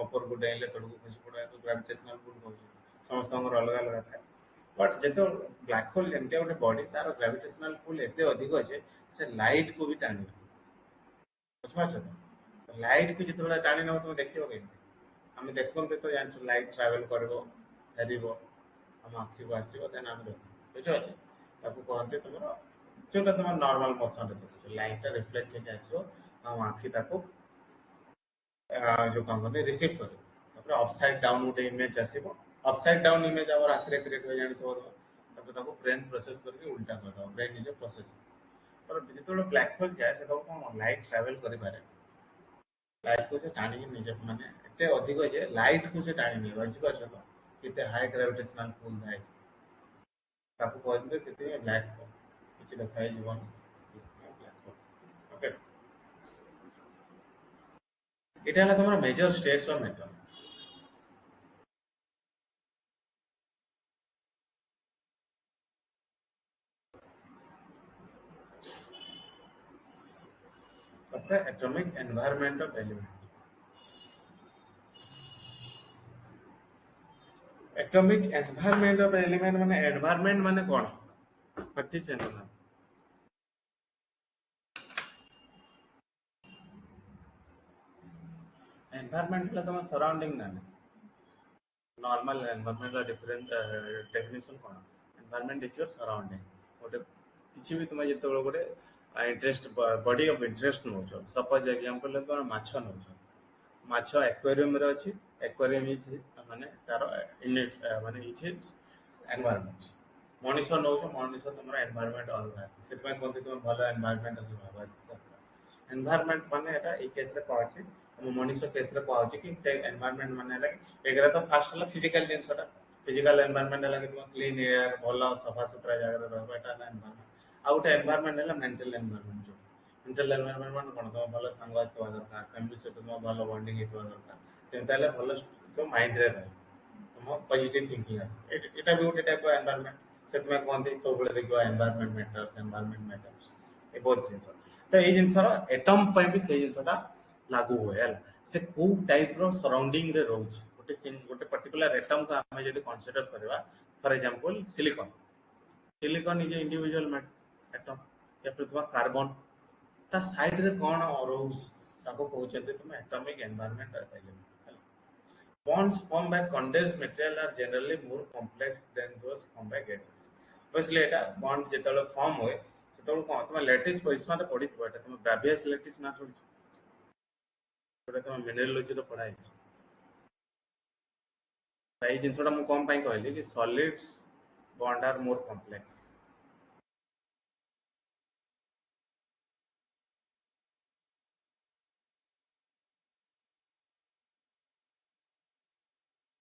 ଉପରକୁ ଡେଇଁଲେ ତଳକୁ ଖସି ପଡ଼ିବାକୁ ଗ୍ରାଭିଟେସନାଲ ପୁଲ୍ କହୁଛି ସମସ୍ତଙ୍କର ଅଲଗା ଅଲଗା ଥାଏ ବଟ୍ ଯେତେବେଳେ ବ୍ଲାକ୍ ହୋଲ୍ ଏମିତିଆ ଗୋଟେ ବଡି ତାର ଗ୍ରାଭିଟେସନାଲ ପୁଲ୍ ଏତେ ଅଧିକ ଯେ ସେ ଲାଇଟ୍କୁ ବି ଟାଣି ନିଏ ବୁଝିପାରୁଛ ତ ଲାଇଟ୍କୁ ଯେତେବେଳେ ଟାଣି ନେବ ତୁମେ ଦେଖିବ କେମିତି ଆମେ ଦେଖନ୍ତେ ତ ଜାଣିଛୁ ଲାଇଟ୍ ଟ୍ରାଭେଲ୍ କରିବ ଫେରିବ ଆମ ଆଖିକୁ ଆସିବ ଦେନ୍ ଆମେ ଦେଖୁ ବୁଝିପାରୁଛ ତାକୁ କହନ୍ତି ତୁମର ଯୋଉଟା ତୁମର ନର୍ମାଲ ମୋସନରେ ଦେଖୁଛ ଲାଇଟ୍ଟା ରିଫ୍ଲେକ୍ଟ ହେଇକି ଆସିବ ଆମ ଆଖି ତାକୁ ଯୋଉ କଣ କହନ୍ତି ରିସିଭ୍ କରିବ ତାପରେ ଅପସାଇଡ୍ ଡାଉନ୍ ଗୋଟେ ଇମେଜ ଆସିବ ଅପସାଇଡ୍ ଡାଉନ୍ ଇମେଜ ଆମର ଆଖିରେ କ୍ରିଏଟ୍ ହୁଏ ଜାଣିଥିବ ତାପରେ ତାକୁ ବ୍ରେନ୍ ପ୍ରୋସେସ୍ କରିକି ଉଲ୍ଟା କରିଦେବ ବ୍ରେନ୍ ନିଜେ ପ୍ରୋସେସ୍ ଯେତେବେଳେ ବ୍ଲାକ୍ ହୋଲ୍ ଯାଏ ସେତେବେଳେ କଣ ଲାଇଟ୍ ଟ୍ରାଭେଲ୍ କରିପାରେ ଲାଇଟ୍କୁ ସେ ଟାଣିକି ନିଜେ ମାନେ ଏତେ ଅଧିକ ଯେ ଲାଇଟ୍କୁ ସେ ଟାଣି ନିଏ ବୁଝିପାରୁଛ ତ କେତେ ହାଇ ଗ୍ରାଭିଟେସନାଲ ପୁଲ୍ ଥାଏ ତାକୁ କହିଥିଲେ ସେଥିପାଇଁ ବ୍ଲାକ୍ ହୋଲ୍ କିଛି ଦେଖାଯିବନି ବ୍ଲାକ୍ ହୋଲ୍ ଓକେ এটা ହେଲା ତମର ମେଜର ଷ୍ଟେଟ୍ସ ଅଫ ମ୍ୟାଟର ତାପରେ atomic environment of element atomic environment of element माने एनवायरनमेंट माने कौन पच्चीस ना एनवायरनमेंट तुम सराउंडिंग ना नॉर्मल एनवायरनमेंट का डिफरेंट डेफिनेशन कौन एनवायरनमेंट इज योर सराउंडिंग गोटे किसी भी तुम जिते गोटे interest body of interest now suppose example तुम माछ नौ माछ एक्वेरियम रे अछि एक्वेरियम इज माने तार यूनिट माने इज एनवायरनमेंट मनीष नौ मनीष तुम एनवायरनमेंट अलग से कहते तुम भल एनवायरनमेंट एनवायरनमेंट माने एटा ए केस रे कहछि हम मनीष केस रे कहछि कि से एनवायरनमेंट माने हला एगरा तो फास्ट हला फिजिकल जिनसटा फिजिकल एनवायरनमेंट हला कि तुम क्लीन एयर भल सफा सुतरा जगह रहबो एटा ना एनवायरनमेंट आउट एनवायरनमेंट हला मेंटल एनवायरनमेंट जो मेंटल एनवायरनमेंट माने कोन तुम भल संग हेतु दरकार फैमिली से तुम भल बॉन्डिंग हेतु दरकार सेंता हला भल तो माइंड रे रहे तुम पॉजिटिव थिंकिंग आस एटा भी गोटे टाइप ऑफ एनवायरनमेंट से तुम कहते सब बेले देखो एनवायरनमेंट मैटर्स ए बहुत जिनस तो ये जिनसर एटम भी से जिनसटा लागू हुए है से को टाइप रो सराउंडिंग रे रोच गोटे पर्टिकुलर एटम को आम जब कनसीडर करवा for example silicon silicon is individual atom या फिर तुम कार्बन ता साइड रे कौन रोच ताको कहउछन्ते तुम atomic environment element bonds formed by condensed material are generally more complex than those formed by gases obviously এটা bond যেতବେଳେ ফর্ম হয় সেতବେଳେ কোন তুমি ল্যাটিস পজিশন রে পড়িଥିବ এটা তুমি ব্রাভিয়াস ল্যাটিস না শুনিছ এটা তুমি মিനറലോজি ରେ ପଢା ହେଇଛି এই ଜିନିଷଟା ମୁଁ କଣ ପାଇଁ କହିଲି କି solids bond are more complex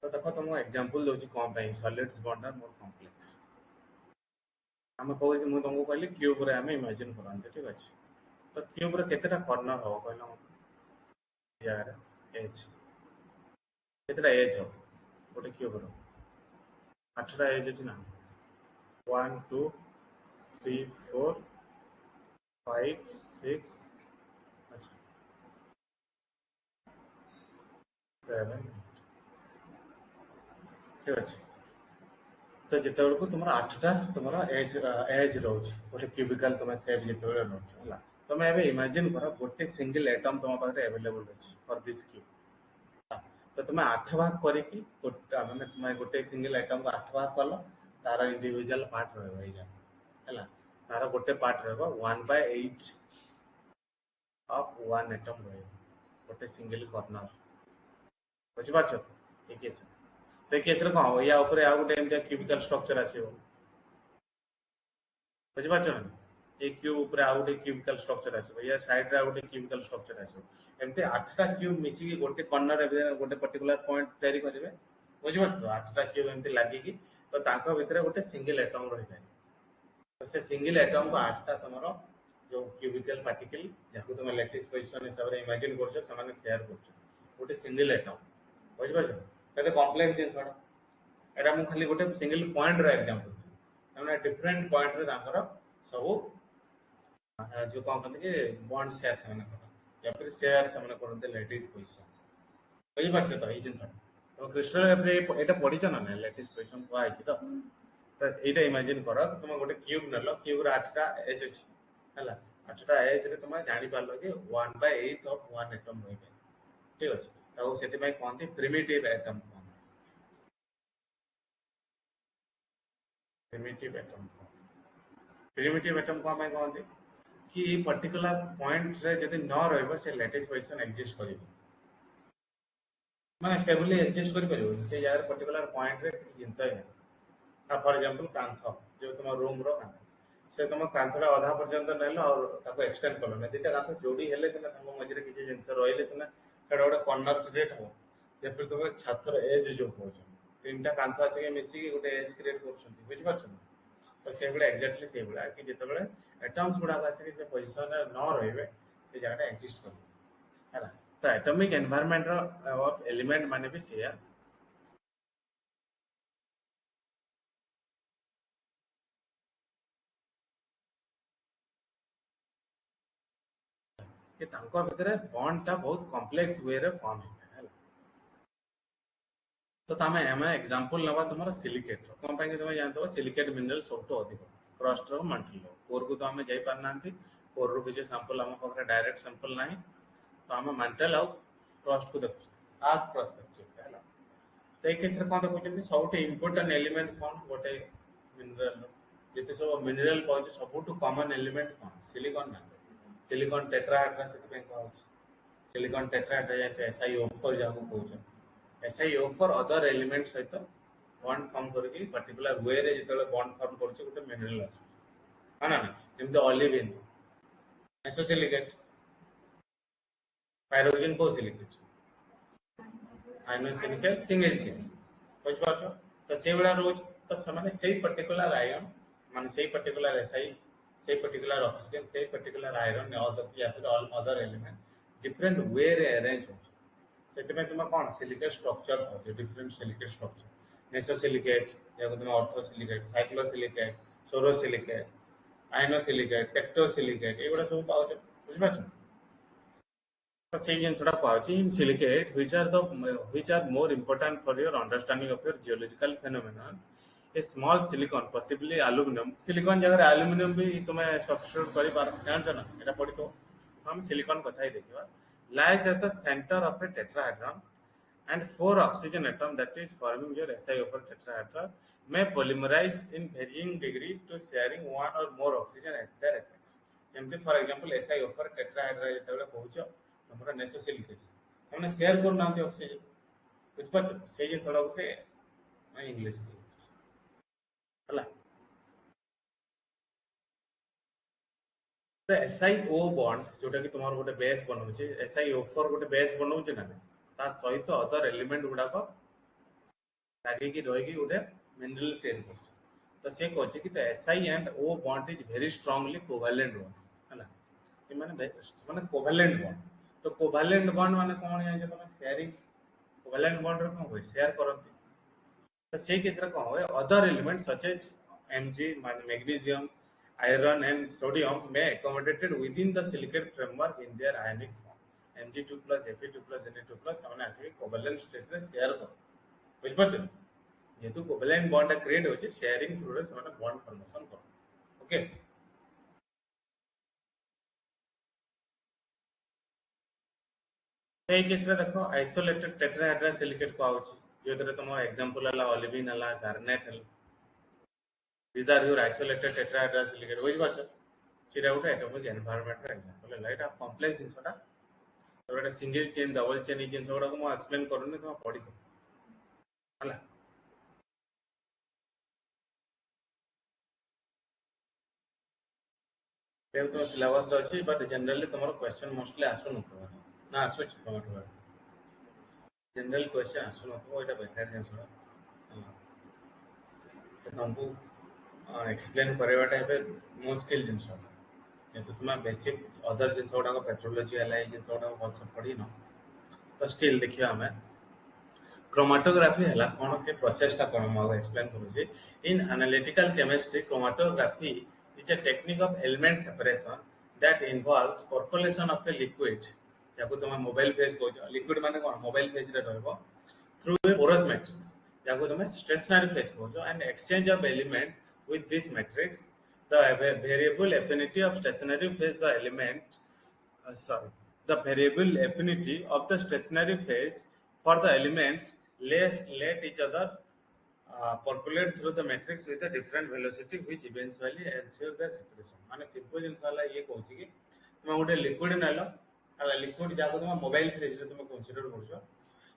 ତ ଦେଖ ତମକୁ एग्जांपल ଦଉଛି କଣ ପାଇଁ solids bond are more complex ଆମେ କହୁଛି ମୁଁ ତମକୁ କହିଲି କ୍ୟୁବ ରେ ଆମେ ଇମାଜିନ କରନ୍ତେ ଠିକ ଅଛି ତ କ୍ୟୁବ ରେ କେତେଟା କର୍ଣ୍ଣର ହବ କହିଲ ମତେ ଜାଗାରେ ଏଜ୍ କେତେଟା ଏଜ୍ ହବ ଗୋଟେ କ୍ୟୁବ ର 8ଟା ଏଜ୍ ଅଛି ନା 1 2 3 4 5 6 अच्छा 7 ଠିକ ଅଛି ତ ଯେତେବେଳକୁ ତୁମର 8ଟା ତୁମର ଏଜ୍ ରହୁଛି ଗୋଟେ କ୍ୟୁବିକାଲ ତୁମେ ସେପ୍ ଯେତେବେଳେ ରହୁଛ ହେଲା ତମେ ଏବେ ଇମାଜିନ କର ଗୋଟେ ସିଙ୍ଗଲ ଏଟମ ତମ ପାଖରେ ଆଭେଲେବଲ ଅଛି ଫର ଦିସ୍ କ୍ୟୁବ ତ ତୁମେ 8 ଭାଗ କରିକି ମାନେ ତୁମେ ଗୋଟେ ସିଙ୍ଗଲ ଆଇଟମକୁ 8 ଭାଗ କଲ ତାର ଇଣ୍ଡିଭିଜୁଆଲ ପାର୍ଟ ରହିବ ଏଇଟା ହେଲା ତାର ଗୋଟେ ପାର୍ଟ ରହିବ 1/8 ଅଫ 1 ଆଟମ ରହିବ ଗୋଟେ ସିଙ୍ଗଲ କର୍ଣ୍ଣର ବୁଝିପାରୁଛ ଏ କେସ୍ ତ ଏ କେସ୍ରେ କଣ ହବ ୟା ଉପରେ ଆଉ ଗୋଟେ ଏମିତିଆ କ୍ୟୁବିକାଲ ଷ୍ଟ୍ରକ୍ଚର ଆସିବ ବୁଝିପାରୁଛ ନା ଏ କ୍ୟୁବ ଉପରେ ଆଉ ଗୋଟେ କ୍ୟୁବିକାଲ ଷ୍ଟ୍ରକ୍ଚର ଆସିବ ୟା ସାଇଡରେ ଆଉ ଗୋଟେ କ୍ୟୁବିକାଲ ଷ୍ଟ୍ରକ୍ଚର ଆସିବ ଏମିତି 8ଟା କ୍ୟୁବ ମିଶିକି ଗୋଟେ କର୍ଣ୍ଣର ଗୋଟେ ପର୍ଟିକୁଲାର ପଏଣ୍ଟ ତିଆରି କରିବେ ବୁଝିପାରୁଛ 8ଟା କ୍ୟୁବ ଏମିତି ଲାଗିକି ତ ତାଙ୍କ ଭିତରେ ଗୋଟେ ସିଙ୍ଗଲ ଆଟମ ରହିଥାଏ ତ ସେ ସିଙ୍ଗଲ ଆଟମକୁ 8ଟା ତମର ଯୋଉ କ୍ୟୁବିକାଲ ପାର୍ଟିକଲ ଯାହାକୁ ତମେ ଲ୍ୟାଟିସ୍ ପଜିସନ ହିସାବରେ ଇମାଜିନ କରୁଛ ସେମାନେ ସେୟାର କରୁଛ ଗୋଟେ ସିଙ୍ଗଲ ଆଟମ ବୁଝିପାରୁଛ କେତେ କମ୍ପ୍ଲେକ୍ସ ଜିନିଷଟା एटा मु खाली गोटे सिंगल पॉइंट रो एग्जांपल तमने डिफरेंट पॉइंट रे तांकर सब जो कौन कहते कि बॉन्ड शेयर से या फिर शेयर से करते लेटिस पोजिशन बुझीपारे तो ये जिन तुम क्रिस्टल एटा पढ़ी ना लेटिस पोजिशन कहुई तो यहाँ इमेजिन कर तुम गोटे क्यूब नेल क्यूब आठटा एज अच्छी है आठटा एज रे तुम जापार कि 1/8 ऑफ 1 एटम रही ठीक अच्छे से कहते primitive atom primitive atom primitive atom कौन कहते कि पर्टिकुलर पॉइंट रे जदि न रहिबो से लैटिस पोजिशन एग्जिस्ट करिवो माने स्टेबली एग्जिस्ट करि परिवो से यार पर्टिकुलर पॉइंट रे किसी जिंस है फॉर एग्जांपल कांथ जो तुम रूम रो कांथ से तुम कांथरा आधा पर्यंत नेल और ताको एक्सटेंड करलो ना दिटा कांथ जोड़ी हेले से ताको मझरे किसी जिंस रहिले से सेडा गोटे कॉर्नर क्रिएट हो या फिर तुम छात्र एज जो कहछ तीनटा कांथ आसे मिसी गोटे एज क्रिएट करछन बुझि पाछन तो से बडा एक्जेक्टली से बडा कि जते बडे एटम्स गुडा आसे से पोजीशन न रहिबे से जगह एग्जिस्ट कर हैला तो एटॉमिक एनवायरनमेंट रो ऑफ एलिमेंट माने भी सेया कि तांको भितरे बॉन्ड ता बहुत कॉम्प्लेक्स वे रे फॉर्म होता है तो तामे एम एग्जांपल नवा तुमरा सिलिकेट रो कोन पाई तुम जानतो सिलिकेट मिनरल सबटो अधिक क्रस्ट रो मंटल कोर को तो हमें जाई पारनांती कोर रो किछ सैंपल हम पाखरे डायरेक्ट सैंपल नाही तो हम मंटल आउ क्रस्ट को देखु आर्क पर्सपेक्टिव है तो एक केस रे कोन देखुचंती सबटो इंपोर्टेंट एलिमेंट कोन गोटे मिनरल जते सब मिनरल पाउछ सबटो कॉमन एलिमेंट कोन सिलिकॉन ना सिलिकॉन टेट्राहेड्रा से कहू सिलिकॉन टेट्राहेड्रा SiO4 जाको कहू SiO4 अदर एलिमेंट सहित बॉन्ड फॉर्म करके पर्टिकुलर वे रे जेतले बॉन्ड फॉर्म करछ गोटे मिनरल आसु हां ना जेमते ऑलिविन आइसोसिलिकेट पायरोजेन को सिलिकेट आइनोसिलिकेट सिंगल चेन बुझ पाछो तो से बडा रोज तो समान से पर्टिकुलर आयन माने से पर्टिकुलर Si से पर्टिकुलर ऑक्सीजन से पर्टिकुलर आयरन या फिर all other element different way रे अरेंज हो सेते में तुम कोन सिलिकेट स्ट्रक्चर हो डिफरेंट सिलिकेट स्ट्रक्चर मेसोसिलिकेट या तुम ऑर्थोसिलिकेट साइक्लोसिलिकेट सोरोसिलिकेट आइनोसिलिकेट टेक्टोसिलिकेट एगुडा सब पाउछ बुझ पाछो तो से जिनसडा पाउछ इन silicate which are more important for your understanding of your geological phenomenon a small silicon possibly aluminum silicon जगह aluminum भी तुम्हें सब्स्टिट्यूट करि पार जानछ ना एटा पढि तो हम सिलिकॉन कथा ही देखिबा lies at the center of a tetrahedron and four oxygen atom that is forming your SiO4 tetrahedron may polymerize in varying degree to sharing one or more oxygen at their apex जेमति for example SiO4 tetrahedron जेतबेले कहूछ हमरा nesosilicate हमने share कर नांती oxygen बुझ पाछ से जिन सडा से इंग्लिश हला तो SiO बॉन्ड जोटा कि तुम्हार गोटे बेस बनउछे SiO4 गोटे बेस बनउछे ना ता सहित अदर एलिमेंट गुडा को लागे कि रही कि गोटे मिनरल तैयारी कर तो से कहछ कि the Si and O bond is very strongly covalent bond हला कि माने कोवेलेंट बॉन्ड तो कोवेलेंट बॉन्ड माने कोन जाने तुम शेयरिंग कोवेलेंट बॉन्ड रे कोन होय शेयर करथि तो से केस रे कोन होय other element such as Mg माने magnesium iron and sodium may accommodated within the silicate framework in their ionic form. Mg2 plus Fe2 plus Na2 plus हमने ऐसे कोवेलेंट स्टेट रे शेयर कर बुझ पाछन जेतु कोवेलेंट बॉन्ड क्रिएट होचे sharing through रे समान bond formation कर ओके ए case रे देखो आइसोलेटेड टेट्राहेड्रा सिलिकेट को आउची जेतरे तुम एग्जांपल हला ओलिविन हला गार्नेट हला these are your isolated tetrahedral silicate which version सीधा गोटे एटॉमिक एनवायरनमेंट रे एग्जांपल है एटा कॉम्प्लेक्स जिनसटा तो एटा सिंगल चेन डबल चेन जिनस गुडा को म एक्सप्लेन करूनी तुम पढि तो हला पे तो सिलेबस रे अछि बट जनरली तुमरो क्वेश्चन मोस्टली आसु न ना आसु छ तुमरो जनरल क्वेश्चन आसु न तो एटा बेकार जिनस तुमको एक्सप्लेन करवाटा है मुश्किल जिनस जेतु तुम बेसिक अदर जिनस गुडा पेट्रोलॉजी हला जिनस गुडा बहुत पढ़ी न तो स्टिल देखियो हमें Chromatography है कौन के प्रोसेस टा कौन मैं एक्सप्लेन करूँ in analytical chemistry chromatography is a technique of element separation that involves percolation of a liquid जाको तुम मोबाइल फेज को लिक्विड माने कौन मोबाइल फेज रे रहबो through a porous matrix जाको तुम stationary phase को and exchange of element with this matrix the variable affinity of stationary phase the element sorry, the variable affinity of the stationary phase for the elements let each other percolate through the matrix with a different velocity which eventually ensure the separation. माने simple जिनसा वाला ये कौन सी कि तुम्हें उठे liquid नेलो अगर liquid जाको तुम्हें mobile phase रे तुम्हें consider करो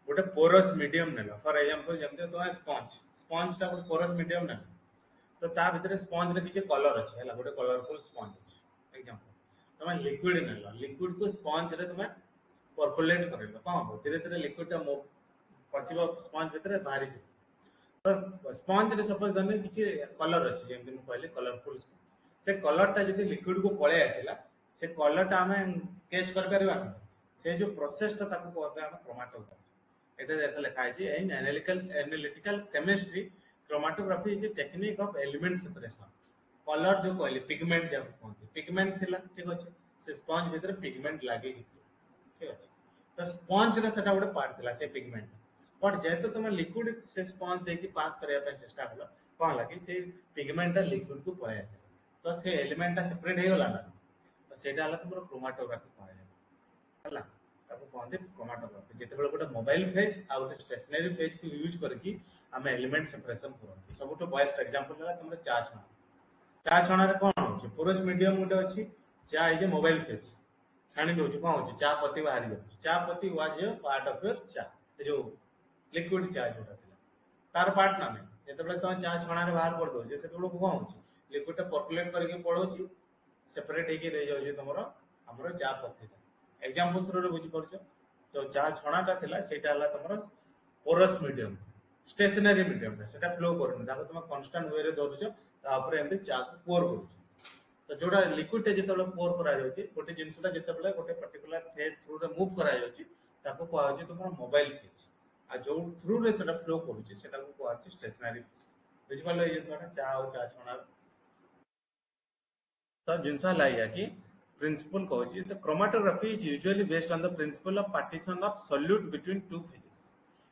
उठे porous medium नेलो for example जमते तुम्हें sponge टा उठे porous medium नेलो तो ता भीतर स्पंज रे किछ कलर अछि हैला गोटे कलरफुल स्पंज अछि एग्जांपल तमे लिक्विड नेलो लिक्विड को स्पंज रे तमे परकोलेट करलो कोन धीरे धीरे लिक्विड ता पसिबो स्पंज भीतर बाहरी जे तो स्पंज रे सपोज धने किछ कलर अछि जेम दिन कहले कलरफुल से कलर ता जदी लिक्विड को पळे आसिला से कलर ता हमें कैच कर परबा से जो प्रोसेस ता ताको कहते हम क्रोमैटोग्राफी एटा देखा लिखा है in analytical chemistry chromatography is a technique of element separation colour जो कहले पिगमेंट जब कहते पिगमेंट थिला ठीक अछि से स्पंज भीतर पिगमेंट लागे ठीक अछि तो स्पंज रे सेटा गोटे पार्ट थिला से पिगमेंट बट जेतो तुम लिक्विड से स्पंज देकी पास करया पे चेष्टा करलो कोन लागी से पिगमेंट लिक्विड को पळे आसे तो से एलिमेंट सेपरेट हे गला ना तो सेटा हला तुमरो क्रोमैटोग्राफी कहया हला ताको कहते क्रोमैटोग्राफी जेते बेले गोटे मोबाइल फेज आ गोटे स्टेशनरी फेज को यूज करके हमें एलिमेंट सेपरेशन करते सबुठ बेस्ट एग्जांपल है तुम चा छणा रे कोन होची पोरस मीडियम गोटे अछि चा इज ए मोबाइल फेज छाणी दोछु कोन होची चा पत्ती बाहरी जाउची चा पत्ती was a part of your चा ए जो लिक्विड चा जोटा थिला तार पार्ट ना नै जेते बेले तो चा छणा रे बाहर कर दो जे से तो कोन होची लिक्विड टा परकुलेट करके पड़ोची सेपरेट हे के रह जाउची तमरो हमरो चा पत्ती एग्जांपल थ्रू रे बुझी परछो तो चा छणा टा थिला सेटा हला तमरो पोरस मीडियम स्टेशनरी मीडियम सेटा फ्लो करन ताको तुम कांस्टेंट वे रे दउछो ता ऊपर एंते चा को पोर करूछ तो जोडा लिक्विड टे जेतबेले पोर करा जाउची गोटे जिंसटा जेतबेले गोटे पर्टिकुलर फेज थ्रू रे मूव करा जाउची ताको कोआ होची तुमरो मोबाइल फेज आ जो थ्रू रे सेटा फ्लो करूची सेटा को कोआ होची स्टेशनरी बुझी पालो ये जिंसटा चा और चा छणा तो जिनसा लाइया कि principle कहूची the chromatography is usually based on the principle of partition of solute between two phases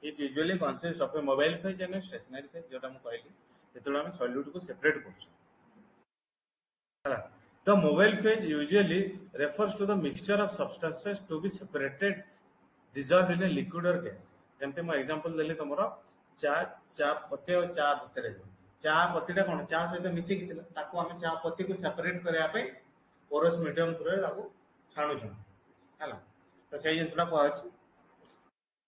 it usually consists of a mobile phase and a stationary phase जोटा हम कहली जेतबेले हम solute को सेपरेट करछु हला the mobile phase usually refers to the mixture of substances to be separated dissolved in a liquid or gas जेमते मैं example देली तमरो चा चा पत्ते और चा भीतर चा पत्तीटा कोन चा सहित मिसी किथिला ताको हम चा पत्ती को सेपरेट करया पे पोरस मीडियम थ्रू ताको छाणु छ हला तो सेही जिंसटा को अछि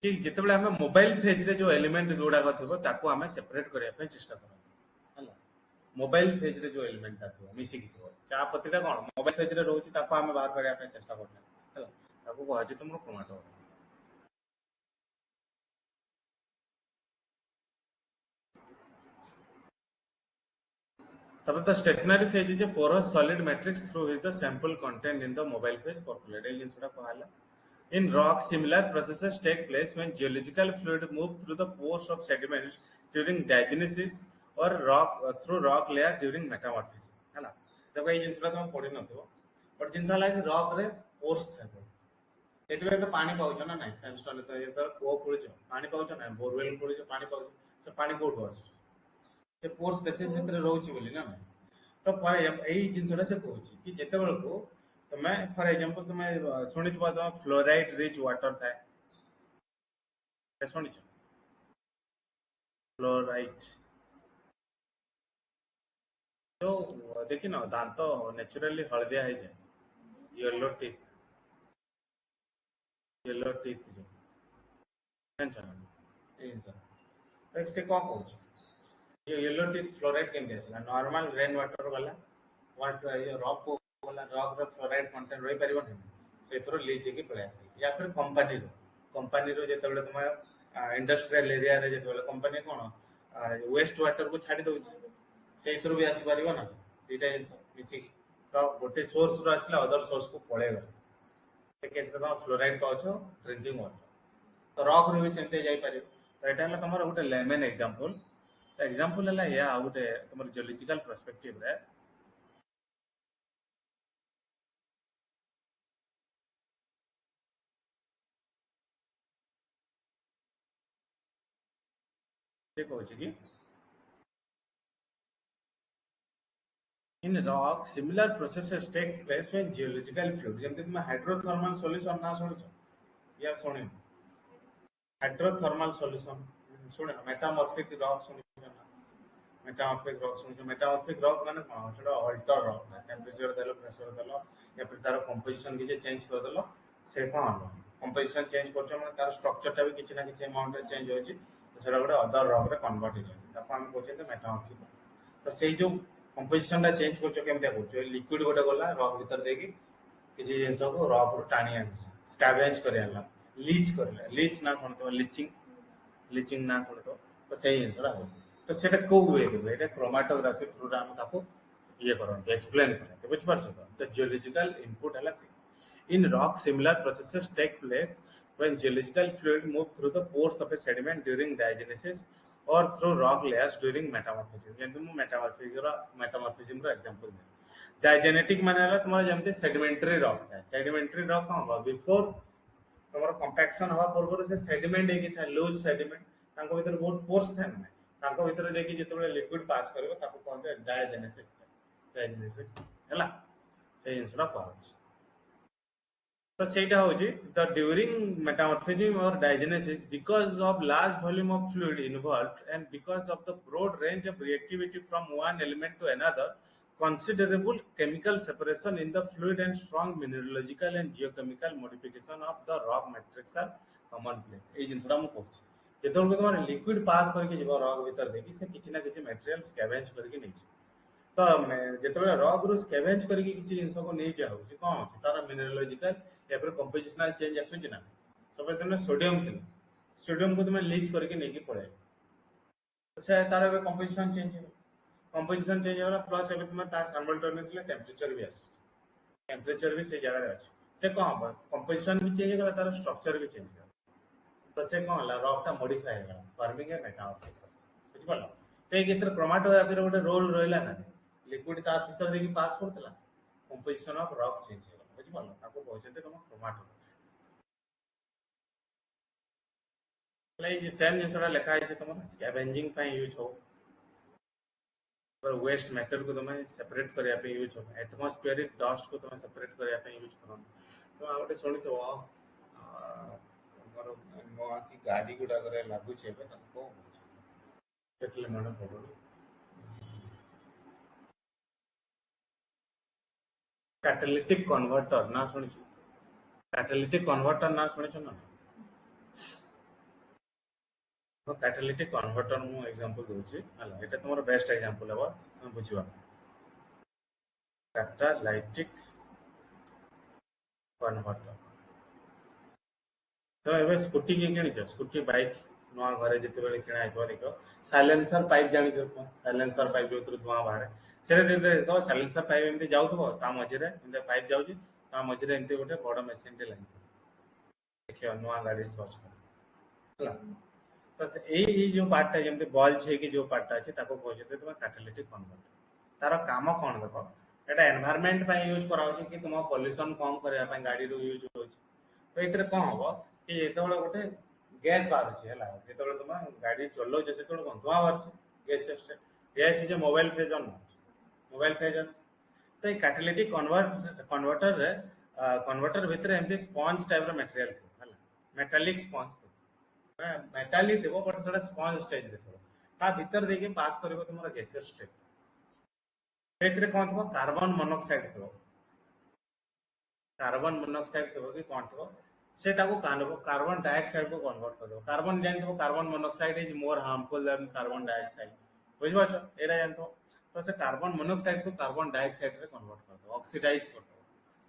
कि जेतेबेले हम मोबाइल फेज रे जो एलिमेंट गुडा थबो ताको हम सेपरेट करया पे चेष्टा करब हला मोबाइल फेज रे जो एलिमेंट ता थबो मिसी किथिबो चा पत्तीटा कोन मोबाइल फेज रे रहउची ताको हम बाहर करया पे चेष्टा करब हला ताको को अछि तुमरो क्रोमैटो तब the stationary phase is a porous solid matrix through which the sample contained in the mobile phase percolated जिनसटा कहला in rock similar processes take place when geological fluid move through the pores of sediments during diagenesis or rock through rock layer during metamorphism हैला देखो ये जिनसटा तुम पढि नथबो but जिनसा like rock रे pores थाबो सेतबे तो पानी पाउछ ना नाही सैंडस्टोन तो ये तो को पुळिछ पानी पाउछ ना बोरवेल पुळिछ पानी पाउछ से पानी कोठो आसु से पोर स्पेसिस भितर रहउची बोली ना तो फॉर एई जिंसटा से कहउची कि जेते बेल को तमे फॉर एग्जांपल तमे सुनितबा त फ्लोराइड रिच वाटर थाए से सुनिछ फ्लोराइड तो देखि न दांत नेचुरली हळदिया है जे येलो टीथ जो जानछ ए जिंस से को कहउची ये येलो टीथ फ्लोराइड केमते आसला नॉर्मल रेन वाटर वाला वाट ये रॉक को वाला रॉक रो फ्लोराइड कंटेंट रही परिबो नै सेतरो लीच के पळे आसी या फिर कंपनी रो जेतबेले तुम इंडस्ट्रियल एरिया रे जेतबेले कंपनी कोन वेस्ट वाटर को छाडी दउची सेतरो भी आसी परिबो ना दीटा जिंस मिसी तो गोटे सोर्स रो आसला अदर सोर्स को पळेगा से केस तो फ्लोराइड पाउछो ड्रिंकिंग वाटर तो रॉक रो भी सेमते जाई पारे तो एटा हला तमर गोटे लेमन एग्जांपल हला या गोटे तमर जियोलॉजिकल पर्सपेक्टिव रे से कहूँ कि in rock similar processes takes place when geological fluid ଯେମିତି ତୁମେ ହାଇଡ୍ରୋଥର୍ମାଲ ସଲ୍ୟୁସନ ନା ଶୁଣିଛ या ଶୁଣିନ ହାଇଡ୍ରୋଥର୍ମାଲ ସଲ୍ୟୁସନ ଶୁଣିନ ମେଟାମର୍ଫିକ ରକ୍ ଶୁଣିଛ ନା मेटामॉर्फिक रॉक सुनिছো मेटामॉर्फिक रॉक माने कौन सेटा अल्टर रॉक टेम्परेचर देलो प्रेशर देलो या फिर तार कंपोजिशन की चेंज कर देलो से कौन कंपोजिशन चेंज करछो माने तार स्ट्रक्चर टा भी किछि ना किछि अमाउंट रे चेंज होछि तो सेटा गोटे अदर रॉक रे कन्वर्ट हो जाय ताको हम कहछे तो मेटामॉर्फिक तो सेई जो कंपोजिशन टा चेंज करछो केमते करछो लिक्विड गोटे गला रॉक भीतर देकी किछि जिंस को रॉक रो टाणी आन स्कैवेंज करे आला लीच ना कोन तो लीचिंग ना सुन तो सही जिनसटा हो तो सेटा को वे देबे एटा क्रोमैटोग्राफी थ्रू रा हम ताको ये करन एक्सप्लेन करते बुझ पारछो तो जियोलॉजिकल इनपुट हला से in rock similar processes take place when geological fluid move through the pores of a sediment during diagenesis or through rock layers during metamorphism जेंतु मु मेटामॉर्फिज्म रो एग्जांपल दे डायजेनेटिक माने हला तुम्हारा जेमते सेडिमेंटरी रॉक था सेडिमेंटरी रॉक हम before तमर compaction हवा पूर्व से सेडिमेंट हेकी था लूज सेडिमेंट तांको भीतर बहुत फोर्स था ना तांको भीतर देखि जेतबे लिक्विड पास करबो ताको कहते डायजेनेसिस हला से जिनसडा कहउछ तो सेटा होजी द ड्यूरिंग मेटामॉर्फिज्म और diagenesis because of large volume of fluid involved and because of the broad range of reactivity from one element to another considerable chemical separation in the fluid and strong mineralogical and geochemical modification of the rock matrix are commonplace এই জিনিসটা আমি কইছি যেতବେଳେ তোমার liquid pass করকে যাব rock ভিতর দেখি সে কিছু না কিছু ম্যাটেরিয়াল স্ক্যাভেঞ্জ করকে নেইছে তো যেতବେଳେ রক রু স্ক্যাভেঞ্জ করকে কিছু জিনিস को নেই जा होची कोन होची तार मिनरलोजिकल या फिर कंपोजिशनल चेंज आसुची ना सब तने सोडियम को तुम लीच करके नेकी पड़े से तार कंपोजिशन चेंज हो कंपोजिशन चेंज होला प्लस एबे तुम ता साइमल्टेनियसली टेंपरेचर भी आस टेंपरेचर भी से जगह रे अछि से कोन हो कंपोजिशन भी चेंज होला तार स्ट्रक्चर भी चेंज होला तो से कोन होला रॉक टा मॉडिफाई होला फॉर्मिंग ए मेटामॉर्फिक बुझ पड़ला ते केसर क्रोमैटोग्राफी रो गोटे रोल रहला ना लिक्विड तार भीतर देखि पास करतला कंपोजिशन ऑफ रॉक चेंज होला बुझ पड़ला ताको कहउछते तुम क्रोमैटोग्राफी लाइक सेम जिनसडा लिखा है तुम स्कैवेंजिंग पे यूज हो वेस्ट मैटर को तुम्हें सेपरेट करया पे यूज हो एटमॉस्फेरिक डस्ट को तुम्हें सेपरेट करया पे यूज करो तो आ गोटे सुनी तो हमर नवा की गाड़ी गुडा करे लागू छे बे तको सेटल मन पड़ो कैटालिटिक कन्वर्टर ना सुनी कैटालिटिक कन्वर्टर ना सुनी छ ना तो कैटालिटिक कन्वर्टर मु एग्जांपल दोछि हला एटा तमरो बेस्ट एग्जांपल हबो हम बुझिबा कैटालिटिक कन्वर्टर तो एबे स्कूटी के किनिछ स्कूटी बाइक नवा घरे जते बेले किना आइतो देखो साइलेंसर पाइप जानि छ साइलेंसर पाइप जो धुआं बाहर से दे तो साइलेंसर पाइप एमते जाउथबो ता मझिरे एमते पाइप जाउची ता मझिरे एमते गोटे बड़ मशीन टे लागि देखियो नवा गाड़ी सर्च कर हला तो यही जो पार्टा जमी बल्ब है कि जो पार्टा अच्छे कहते तुम कैटालिटिक कन्वर्टर तार काम कौन देख एटा एनवायरनमेंट यूज करा कि तुम पॉल्यूशन कम करने गाड़ी रू यूज हो तो ये कौन हम कि जो गोटे गैस बाहर है तुम गाड़ी चलाऊ से कौन धुआं बाहर gas gas is mobile phase mobile phase तो ये कैटालिटिक कन्वर्टर भितर एमती स्पंज टाइप मटेरियल थी मेटालिक स्पंज मेटालिक देबो बट सेटा स्पंज स्टेज देखो ता भीतर देके पास करबो तुमरा गैसियर स्टेट सेतरे कोन थबो कार्बन मोनोऑक्साइड थबो कि कोन थबो से ताको कार्बन डाइऑक्साइड को कन्वर्ट करबो कार्बन जानथबो carbon monoxide is more harmful than carbon dioxide बुझबो छ एरा जानथो तो से कार्बन मोनोऑक्साइड को कार्बन डाइऑक्साइड रे कन्वर्ट करदो ऑक्सीडाइज करदो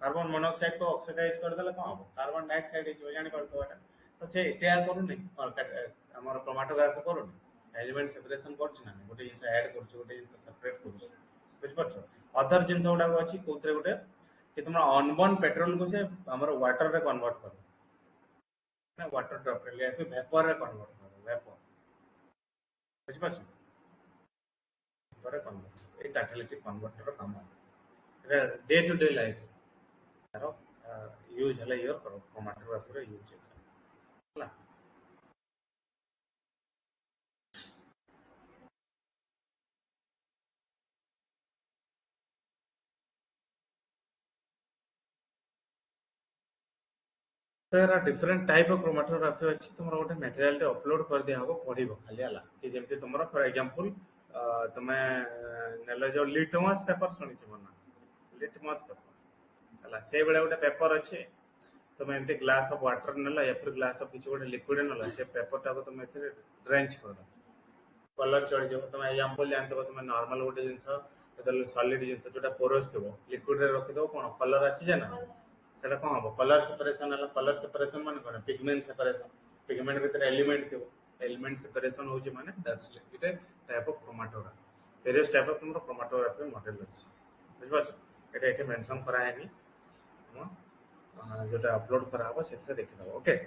कार्बन मोनोऑक्साइड को ऑक्सीडाइज कर देला कोन हो कार्बन डाइऑक्साइड इज जानि करतो एटा तो से आ करूनी हमर क्रोमैटोग्राफी करूनी एलिमेंट सेपरेशन करछ ना गोटे जिंस ऐड करछ गोटे जिंस सेपरेट करछ बुझ परछ अदर जिंस उडा अछि कोथरे गोटे कि तुम अनबर्न पेट्रोल को से हमर वाटर रे कन्वर्ट कर ना वाटर ड्रॉप ले या फिर वेपर रे कन्वर्ट कर वेपर ବୁଝିପାରୁଛ ପରେ କନଭର୍ଟ ଏ କାଟାଲିଟିକ୍ କନଭର୍ଟର କାମ ଏଟା ଡେ ଟୁ ଡେ ଲାଇଫ ତାର यूज है योर क्रोमाटोग्राफी यूज है तो यार डिफरेंट टाइप ऑफ क्रोमाटोग्राफी अच्छी तुम गोटे मटेरियल टे अपलोड कर दिया हो पढ़िबो खाली हला कि जेमति तुमरा फॉर एग्जांपल तमे नेला जो लिटमस पेपर सुनि छ ना लिटमस पेपर हला से बेले गोटे पेपर अच्छे तुम एमती ग्लास ऑफ वाटर नेला या फिर ग्लास ऑफ किछ गोटे लिक्विड नेला से पेपर टा को तुम एथे ड्रेंच कर दो कलर चढ़ जाव तुम एग्जांपल जानते तुम नॉर्मल गोटे जिनस सॉलिड जिनस जोटा पोरस थो लिक्विड रे रखि दो कोन कलर आसी जाए ना सेटा कौन हम कलर सेपरेशन है कलर सेपरेशन मान कौन पिगमेंट सेपरेशन पिगमेंट भीतर एलिमेंट थो एलिमेंट सेपरेशन होची माने that's it type of chromatography various type of तुमरो क्रोमाटोग्राफी मॉडल अछि बुझ पाछ एटा एटे मेंशन करा है नी जोटा अपलोड करा हो सेथे देखि दो ओके